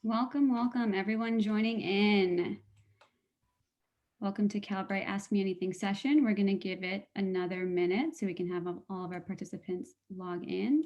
Welcome, welcome, everyone joining in. Welcome to Calbright Ask Me Anything session. We're going to give it another minute so we can have all of our participants log in.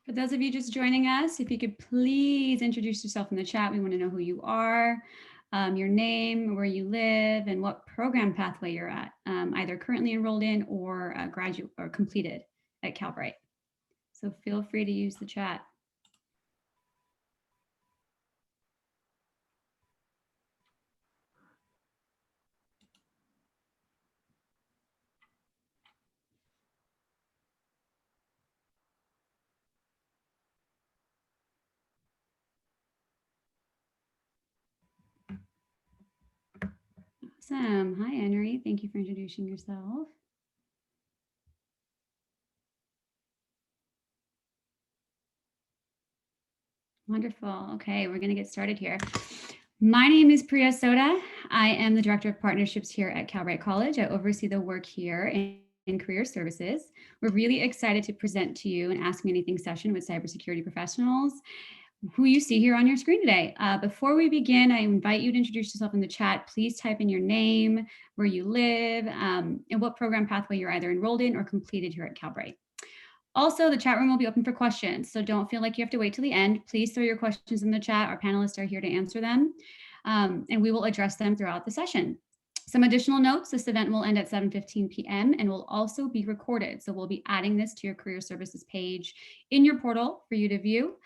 For those of you just joining us, if you could please introduce yourself in the chat. We want to know who you are, your name, where you live, and what program pathway you're at, either currently enrolled in or graduate or completed at Calbright. So feel free to use the chat. Awesome. Hi, Henry. Thank you for introducing yourself. Wonderful. Okay, we're going to get started here. My name is Priya Sodha. I am the Director of Partnerships here at Calbright College. I oversee the work here in career services. We're really excited to present to you an Ask Me Anything session with cybersecurity professionals who you see here on your screen today. Before we begin, I invite you to introduce yourself in the chat. Please type in your name, where you live, and what program pathway you're either enrolled in or completed here at Calbright. Also, the chat room will be open for questions, so don't feel like you have to wait till the end. Please throw your questions in the chat. Our panelists are here to answer them, and we will address them throughout the session. Some additional notes: this event will end at 7:15 p.m. and will also be recorded. So we'll be adding this to your career services page in your portal for you to view.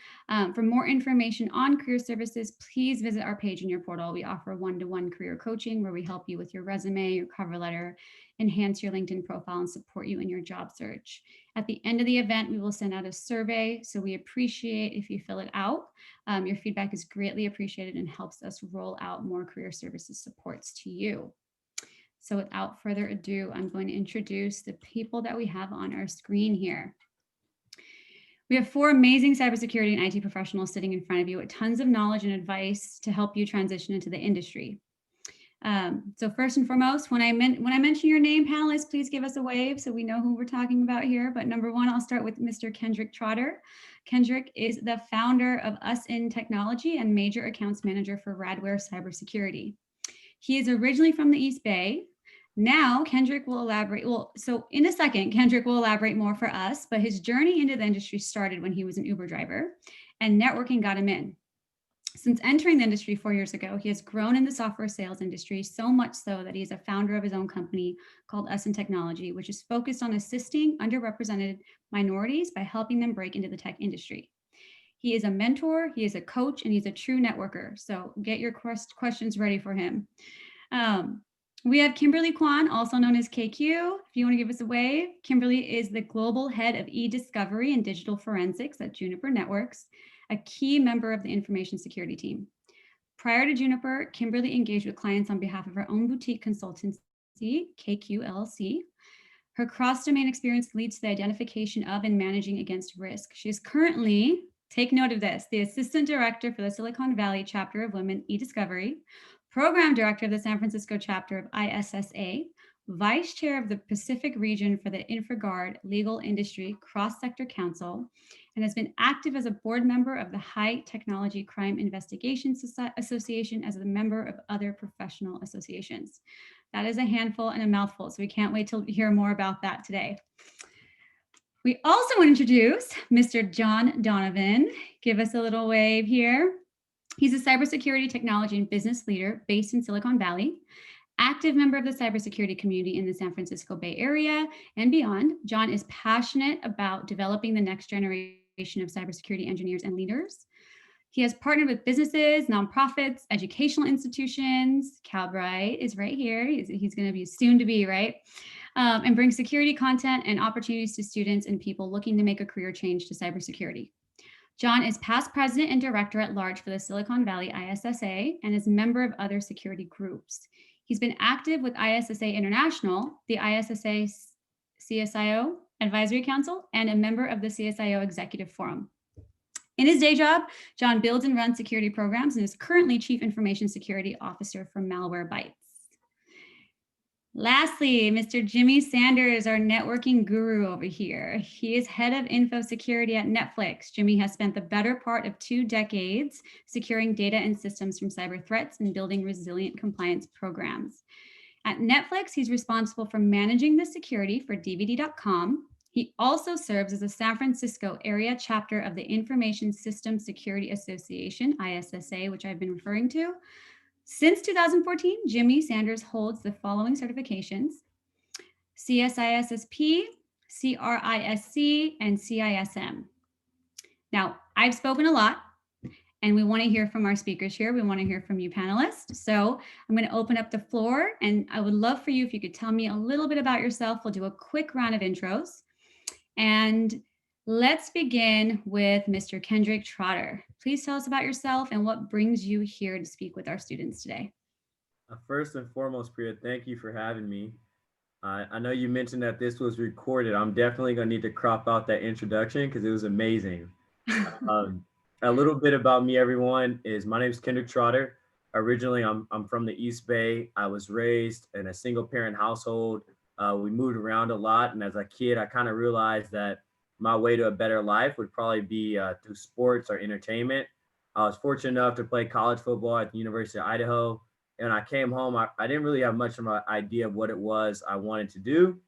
For more information on career services, please visit our page in your portal. We offer one-to-one career coaching where we help you with your resume, your cover letter, enhance your LinkedIn profile, and support you in your job search. At the end of the event, we will send out a survey, so we appreciate if you fill it out. Your feedback is greatly appreciated and helps us roll out more career services supports to you. So without further ado, I'm going to introduce the people that we have on our screen here. We have 4 amazing cybersecurity and IT professionals sitting in front of you with tons of knowledge and advice to help you transition into the industry. So first and foremost, when I mention your name, panelists, please give us a wave so we know who we're talking about here. But number one, I'll start with Mr. Kendrick Trotter. Kendrick is the founder of ISSA Technology and major accounts manager for Radware Cybersecurity. He is originally from the East Bay. Now, Kendrick will elaborate. Well, so in a second, Kendrick will elaborate more for us, but his journey into the industry started when he was an Uber driver, and networking got him in. Since entering the industry 4 years ago, he has grown in the software sales industry, so much so that he is a founder of his own company called ISSA Technology, which is focused on assisting underrepresented minorities by helping them break into the tech industry. He is a mentor, he is a coach, and he's a true networker. So get your questions ready for him. We have Kimberly Quan, also known as KQ. If you want to give us a wave, Kimberly is the global head of eDiscovery and digital forensics at Juniper Networks, a key member of the information security team. Prior to Juniper, Kimberly engaged with clients on behalf of her own boutique consultancy, KQ LLC. Her cross-domain experience leads to the identification of and managing against risk. She is currently, take note of this, the Assistant Director for the Silicon Valley Chapter of Women eDiscovery, Program Director of the San Francisco Chapter of ISSA, Vice Chair of the Pacific Region for the InfraGard Legal Industry Cross-Sector Council, and has been active as a board member of the High Technology Crime Investigation Association as a member of other professional associations. That is a handful and a mouthful, so we can't wait to hear more about that today. We also want to introduce Mr. John Donovan. Give us a little wave here. He's a cybersecurity technology and business leader based in Silicon Valley, active member of the cybersecurity community in the San Francisco Bay Area and beyond. John is passionate about developing the next generation of cybersecurity engineers and leaders. He has partnered with businesses, nonprofits, educational institutions. Calbright is right here. He's going to be soon to be, right? And brings security content and opportunities to students and people looking to make a career change to cybersecurity. John is past president and director at large for the Silicon Valley ISSA and is a member of other security groups. He's been active with ISSA International, the ISSA CSIO Advisory Council, and a member of the CSIO Executive Forum. In his day job, John builds and runs security programs and is currently Chief Information Security Officer for Malwarebytes. Lastly, Mr. Jimmy Sanders, our networking guru over here. He is head of info security at Netflix. Jimmy has spent the better part of 2 decades securing data and systems from cyber threats and building resilient compliance programs. At Netflix, he's responsible for managing the security for DVD.com. He also serves as a San Francisco area chapter of the Information Systems Security Association, ISSA, which I've been referring to. Since 2014, Jimmy Sanders holds the following certifications: CSISSP, CRISC, and CISM. Now, I've spoken a lot, and we want to hear from our speakers here. We want to hear from you panelists. So I'm going to open up the floor, and I would love for you if you could tell me a little bit about yourself. We'll do a quick round of intros. And let's begin with Mr. Kendrick Trotter. Please tell us about yourself and what brings you here to speak with our students today. First and foremost, Priya, thank you for having me. I know you mentioned that this was recorded. I'm definitely going to need to crop out that introduction because it was amazing. A little bit about me, everyone, is my name is Kendrick Trotter. Originally, I'm from the East Bay. I was raised in a single parent household. We moved around a lot. And as a kid, I kind of realized that my way to a better life would probably be through sports or entertainment. I was fortunate enough to play college football at the University of Idaho. And I came home, I didn't really have much of an idea of what it was I wanted to do.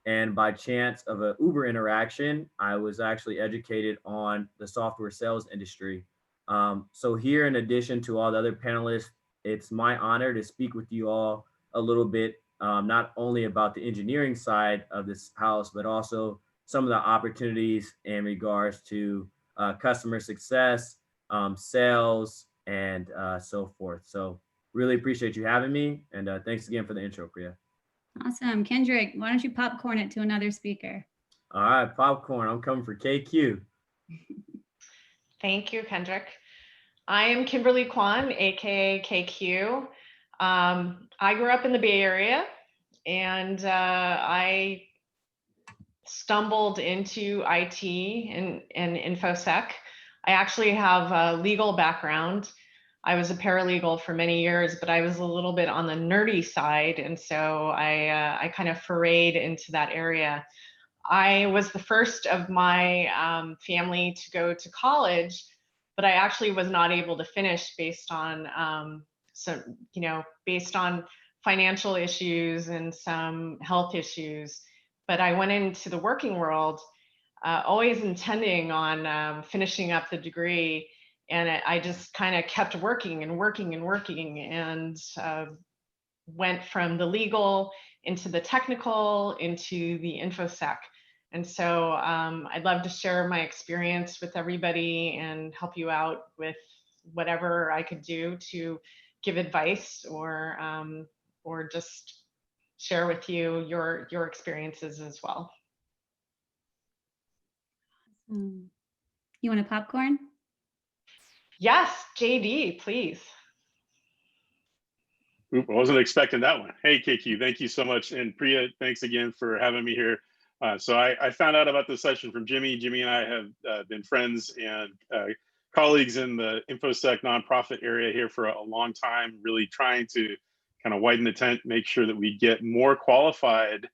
And by chance of an Uber interaction, I was actually educated on the software sales industry. So here, in addition to all the other panelists, it's my honor to speak with you all a little bit, not only about the engineering side of this house, but also some of the opportunities in regards to customer success, sales, and so forth. So really appreciate you having me. And thanks again for the intro, Priya. Awesome. Kendrick, why don't you popcorn it to another speaker? All right, popcorn. I'm coming for KQ. Thank you, Kendrick. I am Kimberly Quan, aka KQ. I grew up in the Bay Area, and I stumbled into IT and InfoSec. I actually have a legal background. I was a paralegal for many years, but I was a little bit on the nerdy side, and so I kind of forayed into that area. I was the first of my family to go to college, but I actually was not able to finish based on based on financial issues and some health issues. But I went into the working world, always intending on finishing up the degree. And I just kind of kept working and working and working, and went from the legal into the technical into the InfoSec. And so I'd love to share my experience with everybody and help you out with whatever I could do to give advice or just share with you your experiences as well. You want a popcorn? Yes, JD, please. Oop, I wasn't expecting that one. Hey, KQ, thank you so much. And Priya, thanks again for having me here. So I found out about this session from Jimmy. Jimmy and I have been friends and colleagues in the InfoSec nonprofit area here for a long time, really trying to kind of widen the tent, make sure that we get more qualified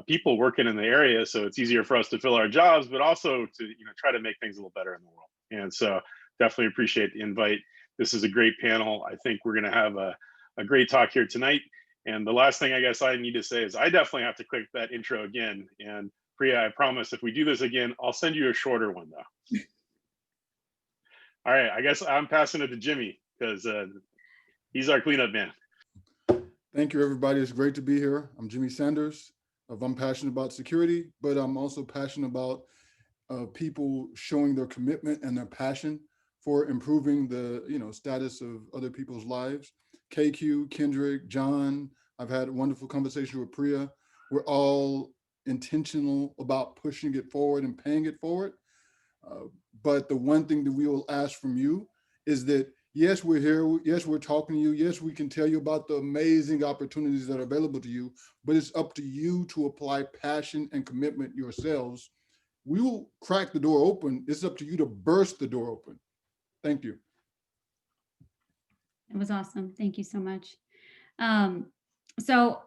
people working in the area, so it's easier for us to fill our jobs, but also to try to make things a little better in the world. And so definitely appreciate the invite. This is a great panel. I think we're going to have a great talk here tonight. And the last thing I guess I need to say is I definitely have to click that intro again. And Priya, I promise if we do this again, I'll send you a shorter one though. All right, I guess I'm passing it to Jimmy because he's our cleanup man. Thank you, everybody. It's great to be here. I'm Jimmy Sanders. I'm passionate about security, but I'm also passionate about people showing their commitment and their passion for improving the status of other people's lives. KQ, Kendrick, John, I've had a wonderful conversation with Priya. We're all intentional about pushing it forward and paying it forward. But the one thing that we will ask from you is that, yes, we're here. Yes, we're talking to you. Yes, we can tell you about the amazing opportunities that are available to you, but it's up to you to apply passion and commitment yourselves. We will crack the door open. It's up to you to burst the door open. Thank you. It was awesome. Thank you so much. So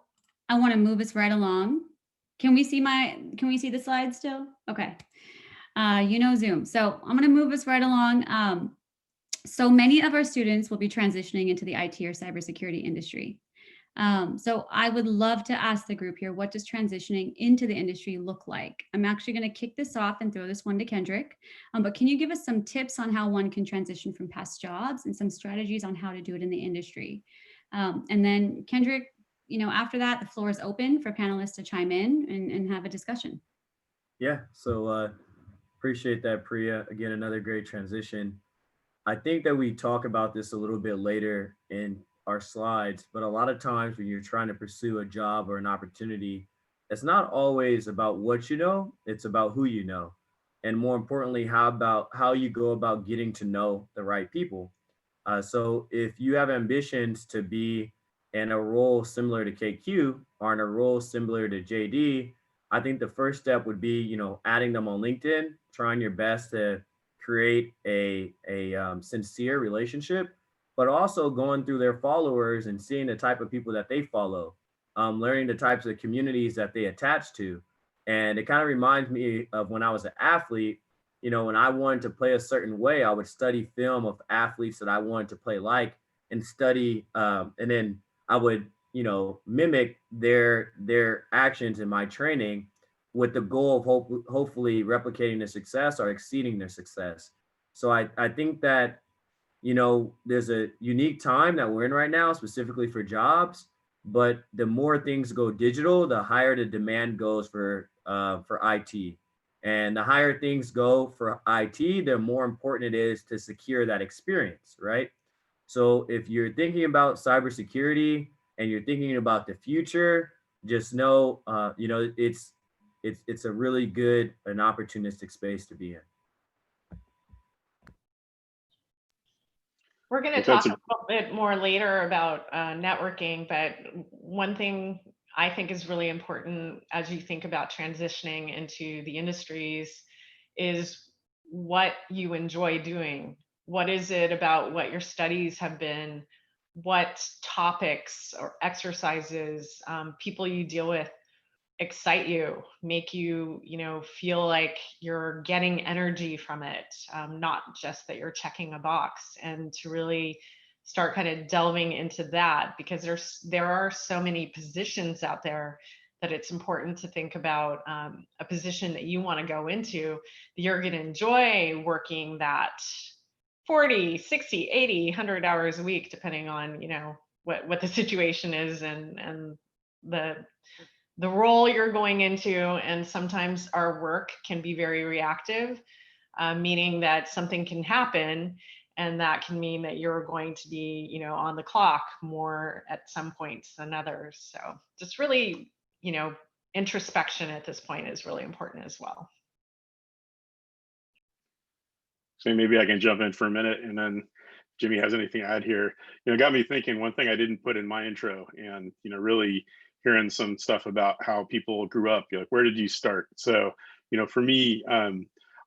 I want to move us right along. Can we see the slides still? Okay. Zoom. So I'm going to move us right along. So many of our students will be transitioning into the IT or cybersecurity industry. So I would love to ask the group here, what does transitioning into the industry look like? I'm actually going to kick this off and throw this one to Kendrick. But can you give us some tips on how one can transition from past jobs and some strategies on how to do it in the industry? And then Kendrick, after that, the floor is open for panelists to chime in and have a discussion. Yeah, so appreciate that, Priya. Again, another great transition. I think that we talk about this a little bit later in our slides, but a lot of times when you're trying to pursue a job or an opportunity, it's not always about what you know, it's about who you know. And more importantly, how you go about getting to know the right people. So if you have ambitions to be in a role similar to KQ or in a role similar to JD, I think the first step would be, adding them on LinkedIn, trying your best to create a sincere relationship, but also going through their followers and seeing the type of people that they follow, learning the types of communities that they attach to. And it kind of reminds me of when I was an athlete. When I wanted to play a certain way, I would study film of athletes that I wanted to play like, and study, and then I would, mimic their actions in my training, with the goal of hopefully replicating their success or exceeding their success. So I think that, there's a unique time that we're in right now, specifically for jobs, but the more things go digital, the higher the demand goes for IT. And the higher things go for IT, the more important it is to secure that experience, right? So if you're thinking about cybersecurity and you're thinking about the future, just know, it's a really good and opportunistic space to be in. We're going to talk a little bit more later about networking, but one thing I think is really important as you think about transitioning into the industries is what you enjoy doing. What is it about what your studies have been? What topics or exercises, people you deal with excite you, make you, feel like you're getting energy from it, not just that you're checking a box, and to really start kind of delving into that, because there are so many positions out there that it's important to think about a position that you want to go into, that you're going to enjoy working that 40, 60, 80, 100 hours a week, depending on, what the situation is and the role you're going into. And sometimes our work can be very reactive, meaning that something can happen, and that can mean that you're going to be, on the clock more at some points than others. So just really, introspection at this point is really important as well. So maybe I can jump in for a minute, and then Jimmy has anything to add here. It got me thinking, one thing I didn't put in my intro, and really hearing some stuff about how people grew up. Like, where did you start? So, for me,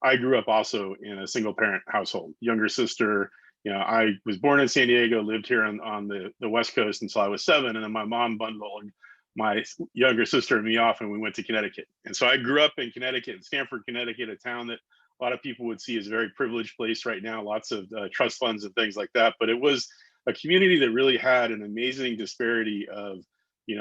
I grew up also in a single parent household, younger sister. I was born in San Diego, lived here on the West Coast until I was 7. And then my mom bundled my younger sister and me off, and we went to Connecticut. And so I grew up in Connecticut, in Stamford, Connecticut, a town that a lot of people would see as a very privileged place right now, lots of trust funds and things like that. But it was a community that really had an amazing disparity of,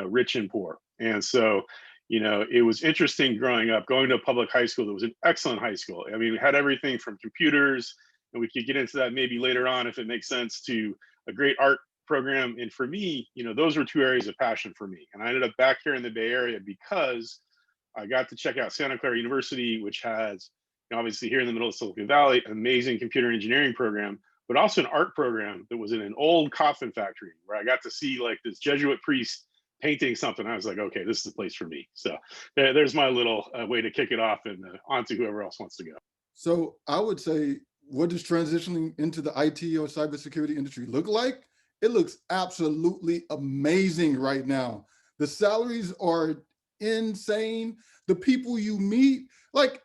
rich and poor. And so, it was interesting growing up, going to a public high school that was an excellent high school. I mean, we had everything from computers, and we could get into that maybe later on if it makes sense, to a great art program. And for me, those were 2 areas of passion for me. And I ended up back here in the Bay Area because I got to check out Santa Clara University, which has, obviously here in the middle of Silicon Valley, amazing computer engineering program, but also an art program that was in an old coffin factory where I got to see like this Jesuit priest painting something. I was like, okay, this is the place for me. So there's my little way to kick it off, and on to whoever else wants to go. So I would say, what does transitioning into the IT or cybersecurity industry look like? It looks absolutely amazing right now. The salaries are insane. The people you meet, like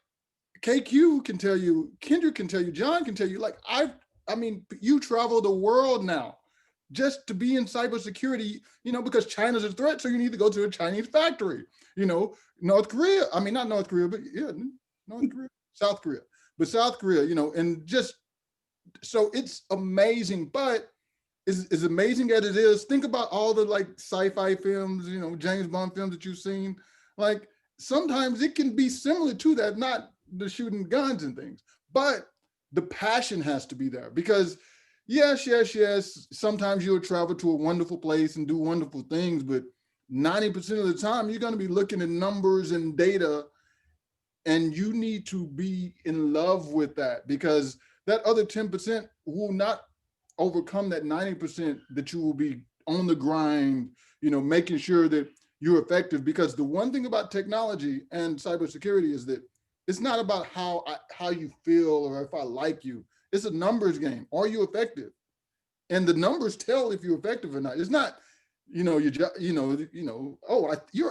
KQ can tell you, Kendrick can tell you, John can tell you, like I mean, you travel the world now just to be in cybersecurity, you know, because China's a threat. So you need to go to a Chinese factory, you know, North Korea. I mean, not North Korea, but yeah, North Korea, South Korea, but South Korea, you know, and just, so it's amazing. But as amazing as it is, think about all the like sci-fi films, you know, James Bond films that you've seen. Like sometimes it can be similar to that, not the shooting guns and things, but the passion has to be there because yes, sometimes you'll travel to a wonderful place and do wonderful things, but 90% of the time you're going to be looking at numbers and data, and you need to be in love with that, because that other 10% will not overcome that 90% that you will be on the grind, you know, making sure that you're effective. Because the one thing about technology and cybersecurity is that it's not about how you feel or if I like you. It's a numbers game. Are you effective? And the numbers tell if you're effective or not. It's not, you know, you're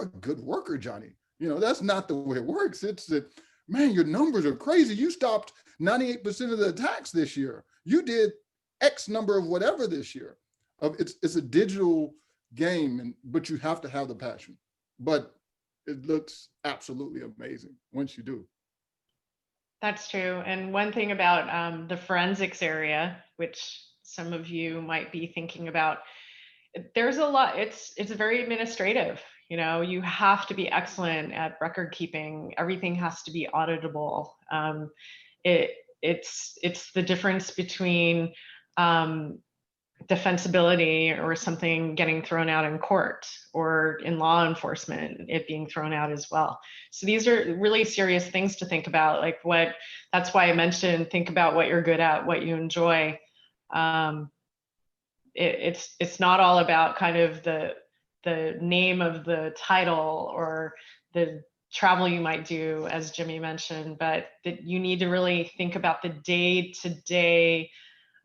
a good worker, Johnny. You know, that's not the way it works. It's that, man, your numbers are crazy. You stopped 98% of the attacks this year. You did X number of whatever this year. It's a digital game, but you have to have the passion. But it looks absolutely amazing once you do. That's true. And one thing about the forensics area, which some of you might be thinking about, there's a lot, it's very administrative. You know, you have to be excellent at record keeping. Everything has to be auditable. It's the difference between defensibility or something getting thrown out in court, or in law enforcement, it being thrown out as well. So these are really serious things to think about. Like that's why I mentioned, think about what you're good at, what you enjoy. It's not all about kind of the name of the title or the travel you might do, as Jimmy mentioned, but that you need to really think about the day-to-day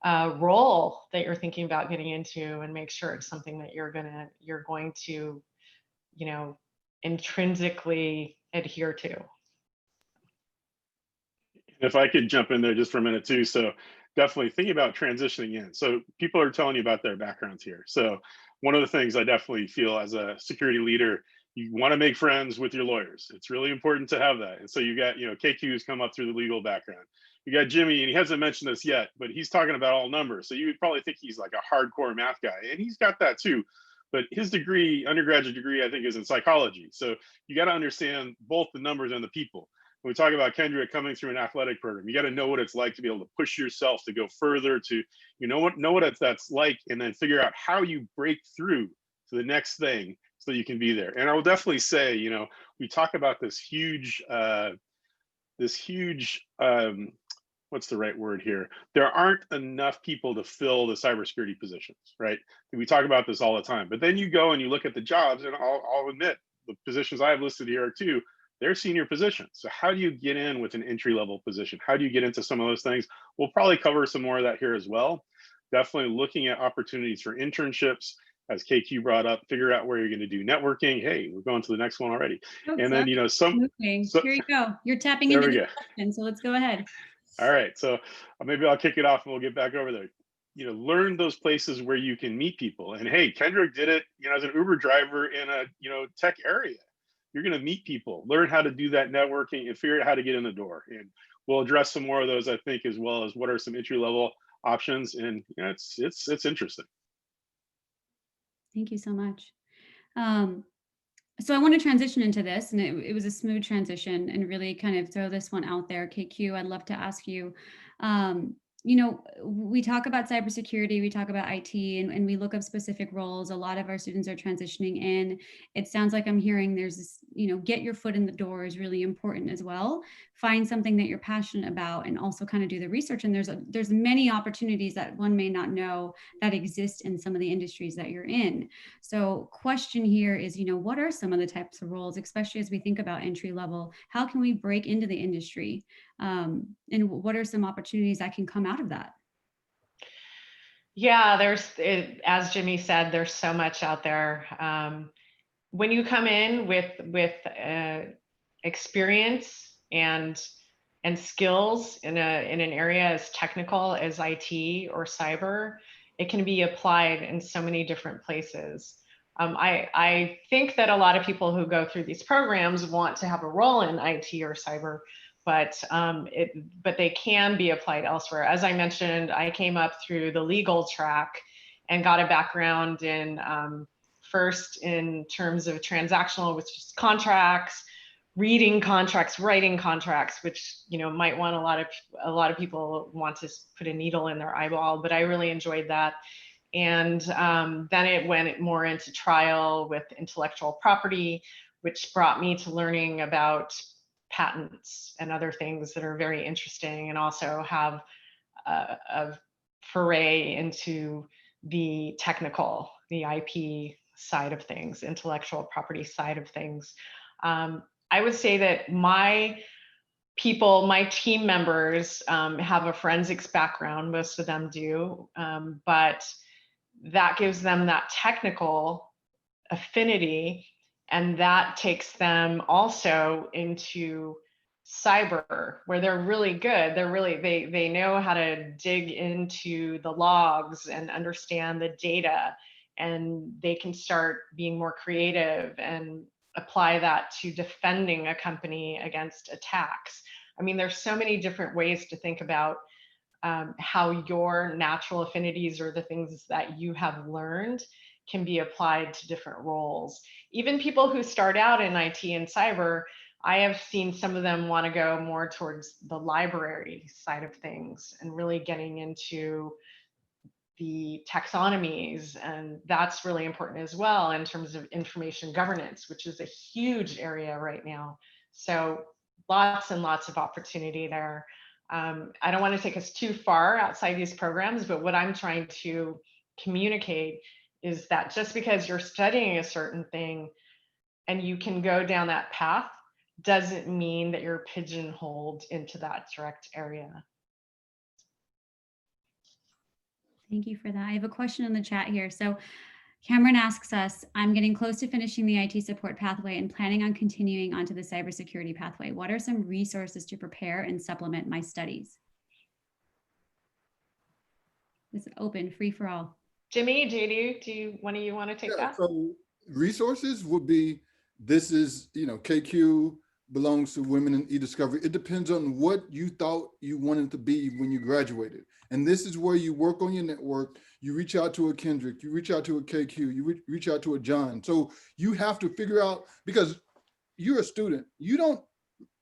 role that you're thinking about getting into, and make sure it's something that you're going to, you know, intrinsically adhere to. If I could jump in there just for a minute too. So definitely thinking about transitioning in. So people are telling you about their backgrounds here. So one of the things I definitely feel as a security leader, you want to make friends with your lawyers. It's really important to have that. And so you got, you know, KQ who's come up through the legal background. You got Jimmy, and he hasn't mentioned this yet, but he's talking about all numbers. So you would probably think he's like a hardcore math guy, and he's got that too. But his degree, undergraduate degree, I think is in psychology. So you got to understand both the numbers and the people. When we talk about Kendrick coming through an athletic program, you got to know what it's like to be able to push yourself to go further, to, you know what that's like, and then figure out how you break through to the next thing so you can be there. And I will definitely say, you know, we talk about this huge what's the right word here? There aren't enough people to fill the cybersecurity positions, right? We talk about this all the time, but then you go and you look at the jobs, and I'll admit the positions I have listed here are too, they're senior positions. So how do you get in with an entry-level position? How do you get into some of those things? We'll probably cover some more of that here as well. Definitely looking at opportunities for internships, as KQ brought up, figure out where you're going to do networking. Hey, we're going to the next one already. Oh, and then, you know, here you go. You're tapping into the question, so let's go ahead. All right, so maybe I'll kick it off and we'll get back over there. You know, learn those places where you can meet people. And hey, Kendrick did it, you know, as an Uber driver in a, you know, tech area. You're going to meet people, learn how to do that networking, and figure out how to get in the door. And we'll address some more of those, I think, as well as what are some entry-level options. And you know, it's interesting. Thank you so much. So I want to transition into this, and it was a smooth transition, and really kind of throw this one out there. KQ, I'd love to ask you, you know, we talk about cybersecurity, we talk about IT, and we look up specific roles. A lot of our students are transitioning in. It sounds like I'm hearing there's this, you know, get your foot in the door is really important as well. Find something that you're passionate about, and also kind of do the research. And there's many opportunities that one may not know that exist in some of the industries that you're in. So question here is, you know, what are some of the types of roles, especially as we think about entry level? How can we break into the industry? And what are some opportunities that can come out of that? Yeah, as Jimmy said, there's so much out there. When you come in with experience and skills in an area as technical as IT or cyber, it can be applied in so many different places. I think that a lot of people who go through these programs want to have a role in IT or cyber, but they can be applied elsewhere. As I mentioned, I came up through the legal track and got a background in first in terms of transactional, which is contracts, reading contracts, writing contracts, which might want a lot of people want to put a needle in their eyeball, but I really enjoyed that. And then it went more into trial with intellectual property, which brought me to learning about patents and other things that are very interesting, and also have a foray into the technical, the IP side of things, intellectual property side of things. I would say that my team members have a forensics background, most of them do, but that gives them that technical affinity, and that takes them also into cyber, where they're really good. They know how to dig into the logs and understand the data, and they can start being more creative and apply that to defending a company against attacks. I mean, there's so many different ways to think about how your natural affinities or the things that you have learned can be applied to different roles. Even people who start out in IT and cyber, I have seen some of them want to go more towards the library side of things and really getting into the taxonomies, and that's really important as well in terms of information governance, which is a huge area right now. So lots and lots of opportunity there. I don't want to take us too far outside these programs, but what I'm trying to communicate is that just because you're studying a certain thing and you can go down that path doesn't mean that you're pigeonholed into that direct area. Thank you for that. I have a question in the chat here. So Cameron asks us, I'm getting close to finishing the IT support pathway and planning on continuing onto the cybersecurity pathway. What are some resources to prepare and supplement my studies? It's open, free for all. Jimmy, do one of you want to take that? So resources would be, this is, KQ belongs to Women in eDiscovery. It depends on what you thought you wanted to be when you graduated. And this is where you work on your network. You reach out to a Kendrick, you reach out to a KQ, you reach out to a John. So you have to figure out, because you're a student, you don't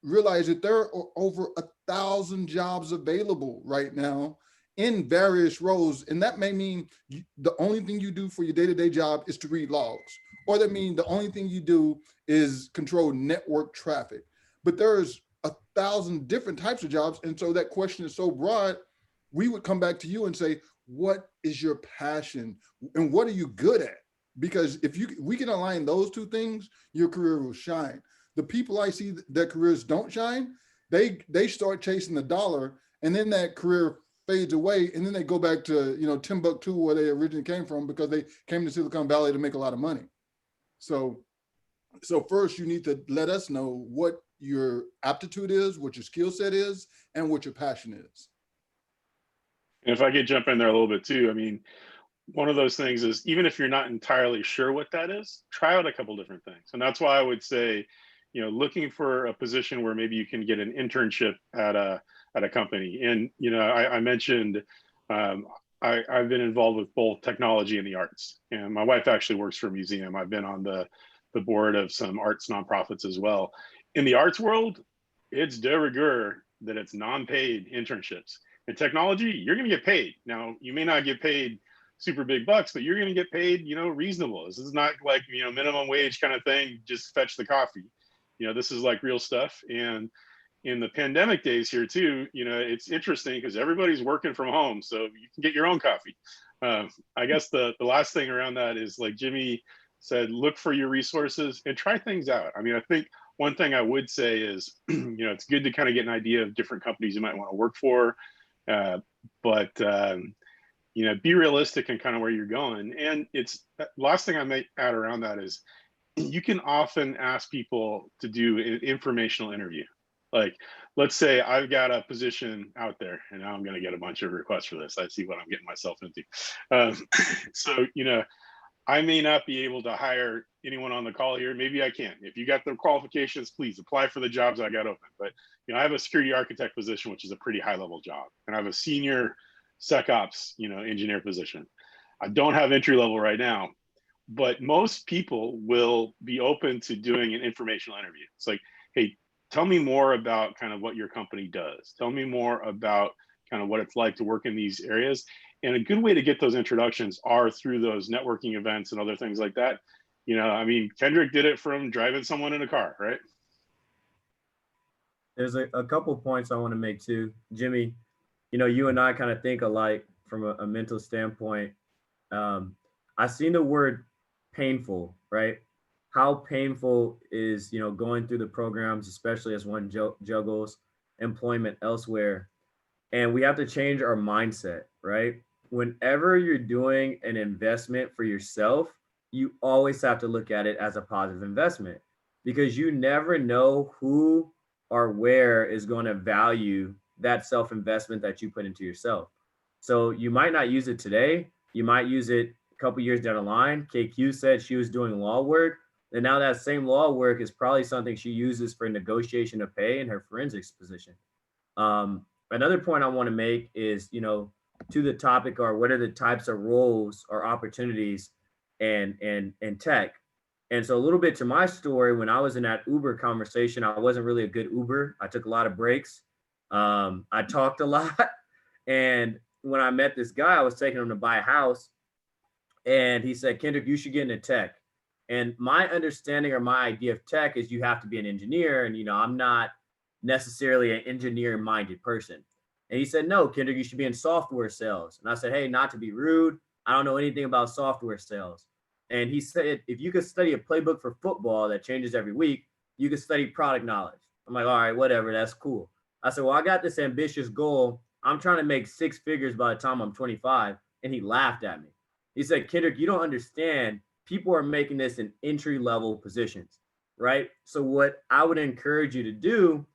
realize that there are over 1,000 jobs available right now in various roles. And that may mean the only thing you do for your day-to-day job is to read logs, or that means the only thing you do is control network traffic. But there's 1,000 different types of jobs. And so that question is so broad, we would come back to you and say, what is your passion and what are you good at? Because if we can align those two things, your career will shine. The people I see that careers don't shine, they start chasing the dollar, and then that career fades away, and then they go back to Timbuktu, where they originally came from, because they came to Silicon Valley to make a lot of money. So first you need to let us know what your aptitude is, what your skill set is, and what your passion is. And if I could jump in there a little bit too, I mean, one of those things is, even if you're not entirely sure what that is, try out a couple different things. And that's why I would say, looking for a position where maybe you can get an internship at a company. And, I mentioned, I've been involved with both technology and the arts. And my wife actually works for a museum. I've been on the board of some arts nonprofits as well. In the arts world, it's de rigueur that it's non-paid internships. In technology, you're going to get paid. Now, you may not get paid super big bucks, but you're going to get paid, reasonable. This is not like, minimum wage kind of thing, just fetch the coffee. This is like real stuff. And in the pandemic days here too, it's interesting because everybody's working from home, so you can get your own coffee. I guess the last thing around that is, like Jimmy said, look for your resources and try things out. I mean, I think one thing I would say is, it's good to kind of get an idea of different companies you might want to work for, but be realistic in kind of where you're going. And it's last thing I may add around that is you can often ask people to do an informational interview. Like, let's say I've got a position out there, and now I'm going to get a bunch of requests for this. I see what I'm getting myself into. So, I may not be able to hire anyone on the call here. Maybe I can. If you got the qualifications, please apply for the jobs I got open. But I have a security architect position, which is a pretty high level job, and I have a senior SecOps, engineer position. I don't have entry level right now, but most people will be open to doing an informational interview. It's like, hey, tell me more about kind of what your company does. Tell me more about kind of what it's like to work in these areas. And a good way to get those introductions are through those networking events and other things like that. Kendrick did it from driving someone in a car, right? There's a couple points I want to make too. Jimmy, you and I kind of think alike from a mental standpoint. I've seen the word painful, right? How painful is, going through the programs, especially as one juggles employment elsewhere. And we have to change our mindset, right? Whenever you're doing an investment for yourself, you always have to look at it as a positive investment, because you never know who or where is going to value that self-investment that you put into yourself. So you might not use it today. You might use it a couple years down the line. KQ said she was doing law work, and now that same law work is probably something she uses for negotiation of pay in her forensics position. Another point I want to make is, to the topic, or what are the types of roles or opportunities and tech. And so a little bit to my story, when I was in that Uber conversation, I wasn't really a good Uber. I took a lot of breaks. I talked a lot. And when I met this guy, I was taking him to buy a house. And he said, Kendrick, you should get into tech. And my understanding or my idea of tech is you have to be an engineer. And, I'm not necessarily an engineer-minded person. And he said, no, Kendrick, you should be in software sales. And I said, hey, not to be rude, I don't know anything about software sales. And he said, if you could study a playbook for football that changes every week, you could study product knowledge. I'm like, all right, whatever, that's cool. I said, well, I got this ambitious goal. I'm trying to make 6 figures by the time I'm 25. And he laughed at me. He said, Kendrick, you don't understand. People are making this in entry-level positions, right? So what I would encourage you to do,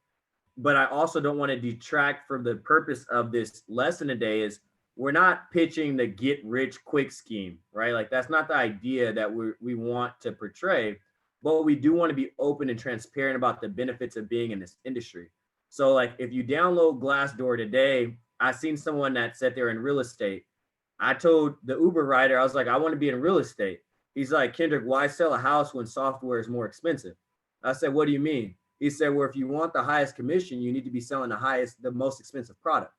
but I also don't want to detract from the purpose of this lesson today, is we're not pitching the get rich quick scheme, right? Like, that's not the idea that we want to portray, but we do want to be open and transparent about the benefits of being in this industry. So like, if you download Glassdoor today, I seen someone that said they're in real estate. I told the Uber rider, I was like, I want to be in real estate. He's like, Kendrick, why sell a house when software is more expensive? I said, what do you mean? He said, well, if you want the highest commission, you need to be selling the most expensive product,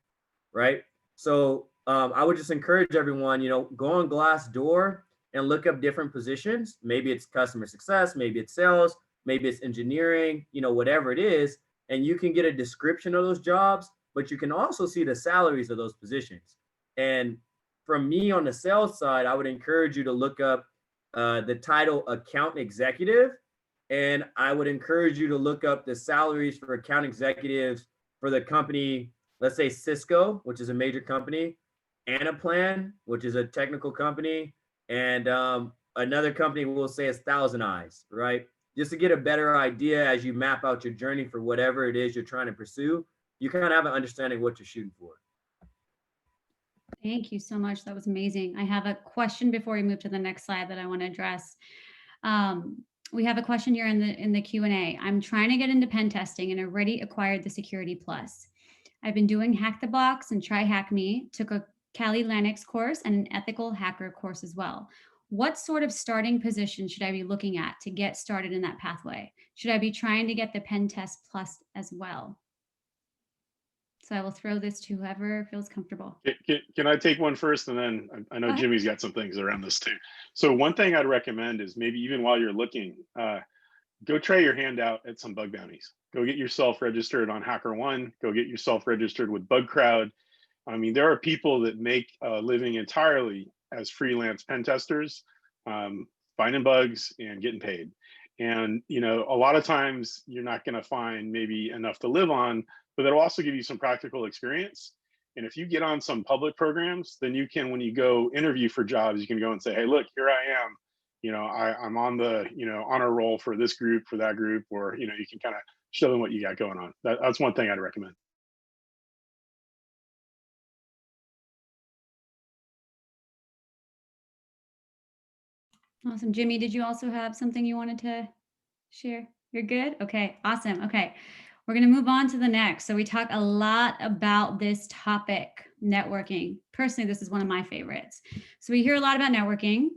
right? So I would just encourage everyone, go on Glassdoor and look up different positions. Maybe it's customer success, maybe it's sales, maybe it's engineering, whatever it is. And you can get a description of those jobs, but you can also see the salaries of those positions. And from me on the sales side, I would encourage you to look up the title account executive. And I would encourage you to look up the salaries for account executives for the company, let's say Cisco, which is a major company, Anaplan, which is a technical company, and another company we'll say is Thousand Eyes, right? Just to get a better idea as you map out your journey for whatever it is you're trying to pursue, you kind of have an understanding of what you're shooting for. Thank you so much. That was amazing. I have a question before we move to the next slide that I want to address. We have a question here in the Q&A. I'm trying to get into pen testing and already acquired the Security Plus. I've been doing Hack the Box and Try Hack Me, took a Kali Linux course and an ethical hacker course as well. What sort of starting position should I be looking at to get started in that pathway? Should I be trying to get the Pen Test Plus as well? So I will throw this to whoever feels comfortable. Can I take one first? And then I know Jimmy's got some things around this too. So one thing I'd recommend is maybe even while you're looking, go try your hand out at some bug bounties. Go get yourself registered on HackerOne. Go get yourself registered with BugCrowd. I mean, there are people that make a living entirely as freelance pen testers, finding bugs and getting paid. And, you know, a lot of times you're not going to find maybe enough to live on, but it'll also give you some practical experience. And if you get on some public programs, then you can, when you go interview for jobs, you can go and say, hey, look, here I am. You know, I'm on the, you know, honor roll for this group, for that group, or, you know, you can kind of show them what you got going on. That's one thing I'd recommend. Awesome. Jimmy, did you also have something you wanted to share? You're good? Okay, awesome. Okay, we're going to move on to the next. So we talk a lot about this topic, networking. Personally, this is one of my favorites. So we hear a lot about networking.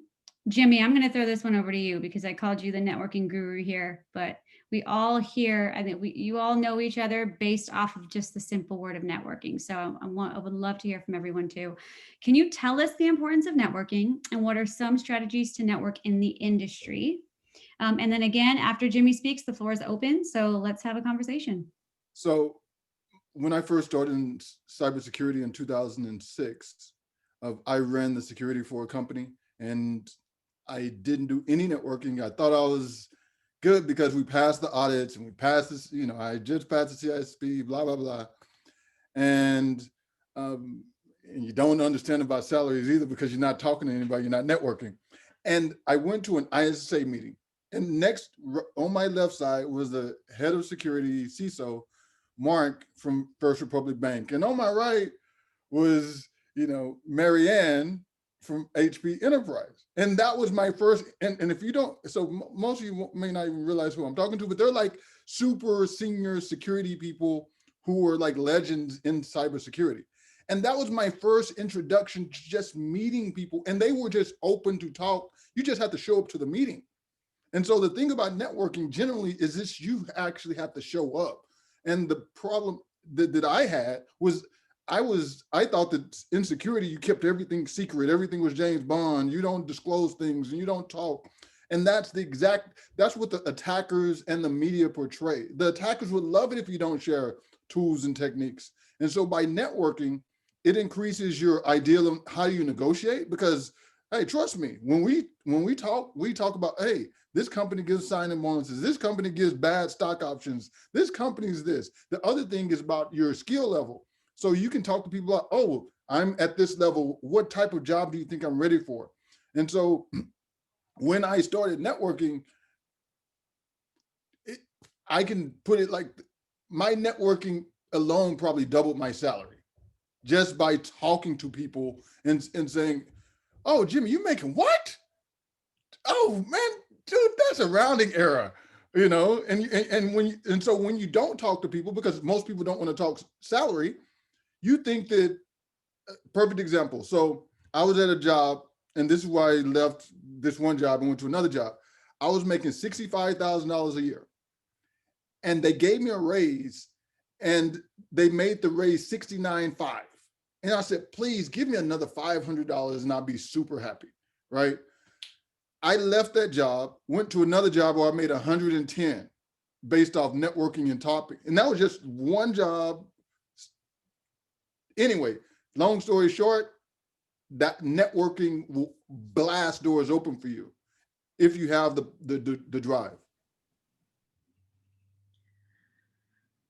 Jimmy, I'm going to throw this one over to you because I called you the networking guru here, but we all hear, I think you all know each other based off of just the simple word of networking. So I would love to hear from everyone too. Can you tell us the importance of networking and what are some strategies to network in the industry? And then again, after Jimmy speaks, the floor is open. So let's have a conversation. So when I first started in cybersecurity in 2006, I ran the security for a company and I didn't do any networking. I thought I was good because we passed the audits and we passed this, you know, I just passed the CISP, blah, blah, blah. And you don't understand about salaries either because you're not talking to anybody, you're not networking. And I went to an ISSA meeting. And next on my left side was the head of security, CISO, Mark from First Republic Bank. And on my right was, you know, Marianne from HP Enterprise. And that was my first, and if you don't, so most of you may not even realize who I'm talking to, but they're like super senior security people who were like legends in cybersecurity. And that was my first introduction to just meeting people, and they were just open to talk. You just had to show up to the meeting. And so the thing about networking generally is this, you actually have to show up. And the problem that I had was I thought that in security, you kept everything secret. Everything was James Bond. You don't disclose things and you don't talk. And that's what the attackers and the media portray. The attackers would love it if you don't share tools and techniques. And so by networking, it increases your ideal of how you negotiate because, hey, trust me, when we talk about, hey, this company gives sign-in bonuses. This company gives bad stock options. This company's this. The other thing is about your skill level. So you can talk to people about, oh, I'm at this level. What type of job do you think I'm ready for? And so when I started networking, I can put it like my networking alone probably doubled my salary just by talking to people and saying, oh, Jimmy, you making what? Oh, man, dude, that's a rounding error, you know? And so when you don't talk to people, because most people don't want to talk salary, you think that, perfect example. So I was at a job, and this is why I left this one job and went to another job. I was making $65,000 a year. And they gave me a raise, and they made the raise $69,500. And I said, please give me another $500 and I'll be super happy, right? I left that job, went to another job where I made 110 based off networking and talking. And that was just one job. Anyway, long story short, that networking will blast doors open for you if you have the drive.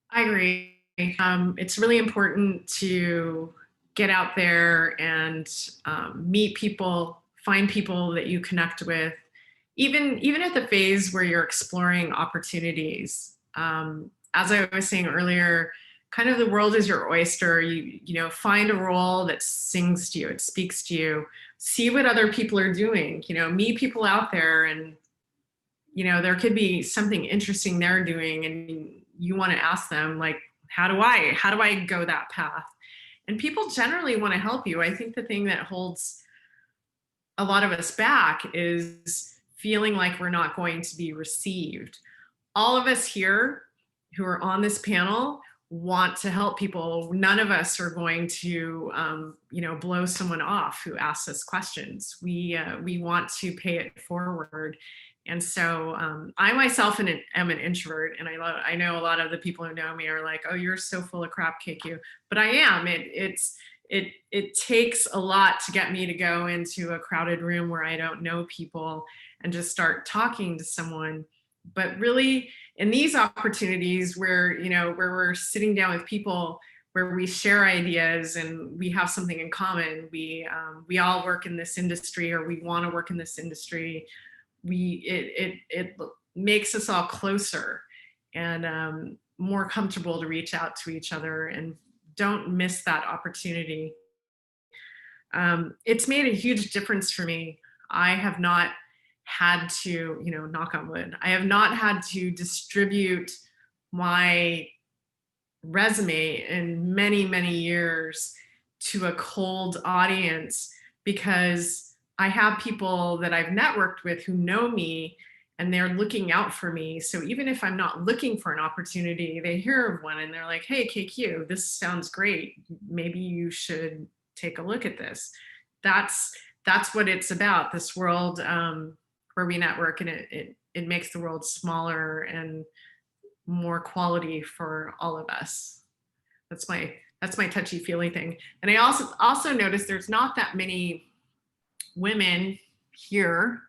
I agree. It's really important to get out there and meet people, find people that you connect with, even at the phase where you're exploring opportunities. As I was saying earlier, kind of the world is your oyster. You know, find a role that sings to you, it speaks to you, see what other people are doing, you know, meet people out there, and, you know, there could be something interesting they're doing and you want to ask them, like, how do I go that path? And people generally want to help you. I think the thing that holds a lot of us back is feeling like we're not going to be received. All of us here who are on this panel want to help people. None of us are going to, you know, blow someone off who asks us questions. We want to pay it forward. And so I myself am an introvert, and I know a lot of the people who know me are like, oh, you're so full of crap, KQ. But I am. It takes a lot to get me to go into a crowded room where I don't know people and just start talking to someone But really, in these opportunities where, where we're sitting down with people, where we share ideas and we have something in common, we all work in this industry, or we want to work in this industry. It makes us all closer and more comfortable to reach out to each other, and don't miss that opportunity. It's made a huge difference for me. I have not had to, knock on wood, I have not had to distribute my resume in many, many years to a cold audience, because I have people that I've networked with who know me and they're looking out for me. So even if I'm not looking for an opportunity, they hear of one and they're like, hey, KQ, this sounds great. Maybe you should take a look at this. That's what it's about, this world where we network, and it makes the world smaller and more quality for all of us. That's my touchy-feely thing. And I also noticed there's not that many women here,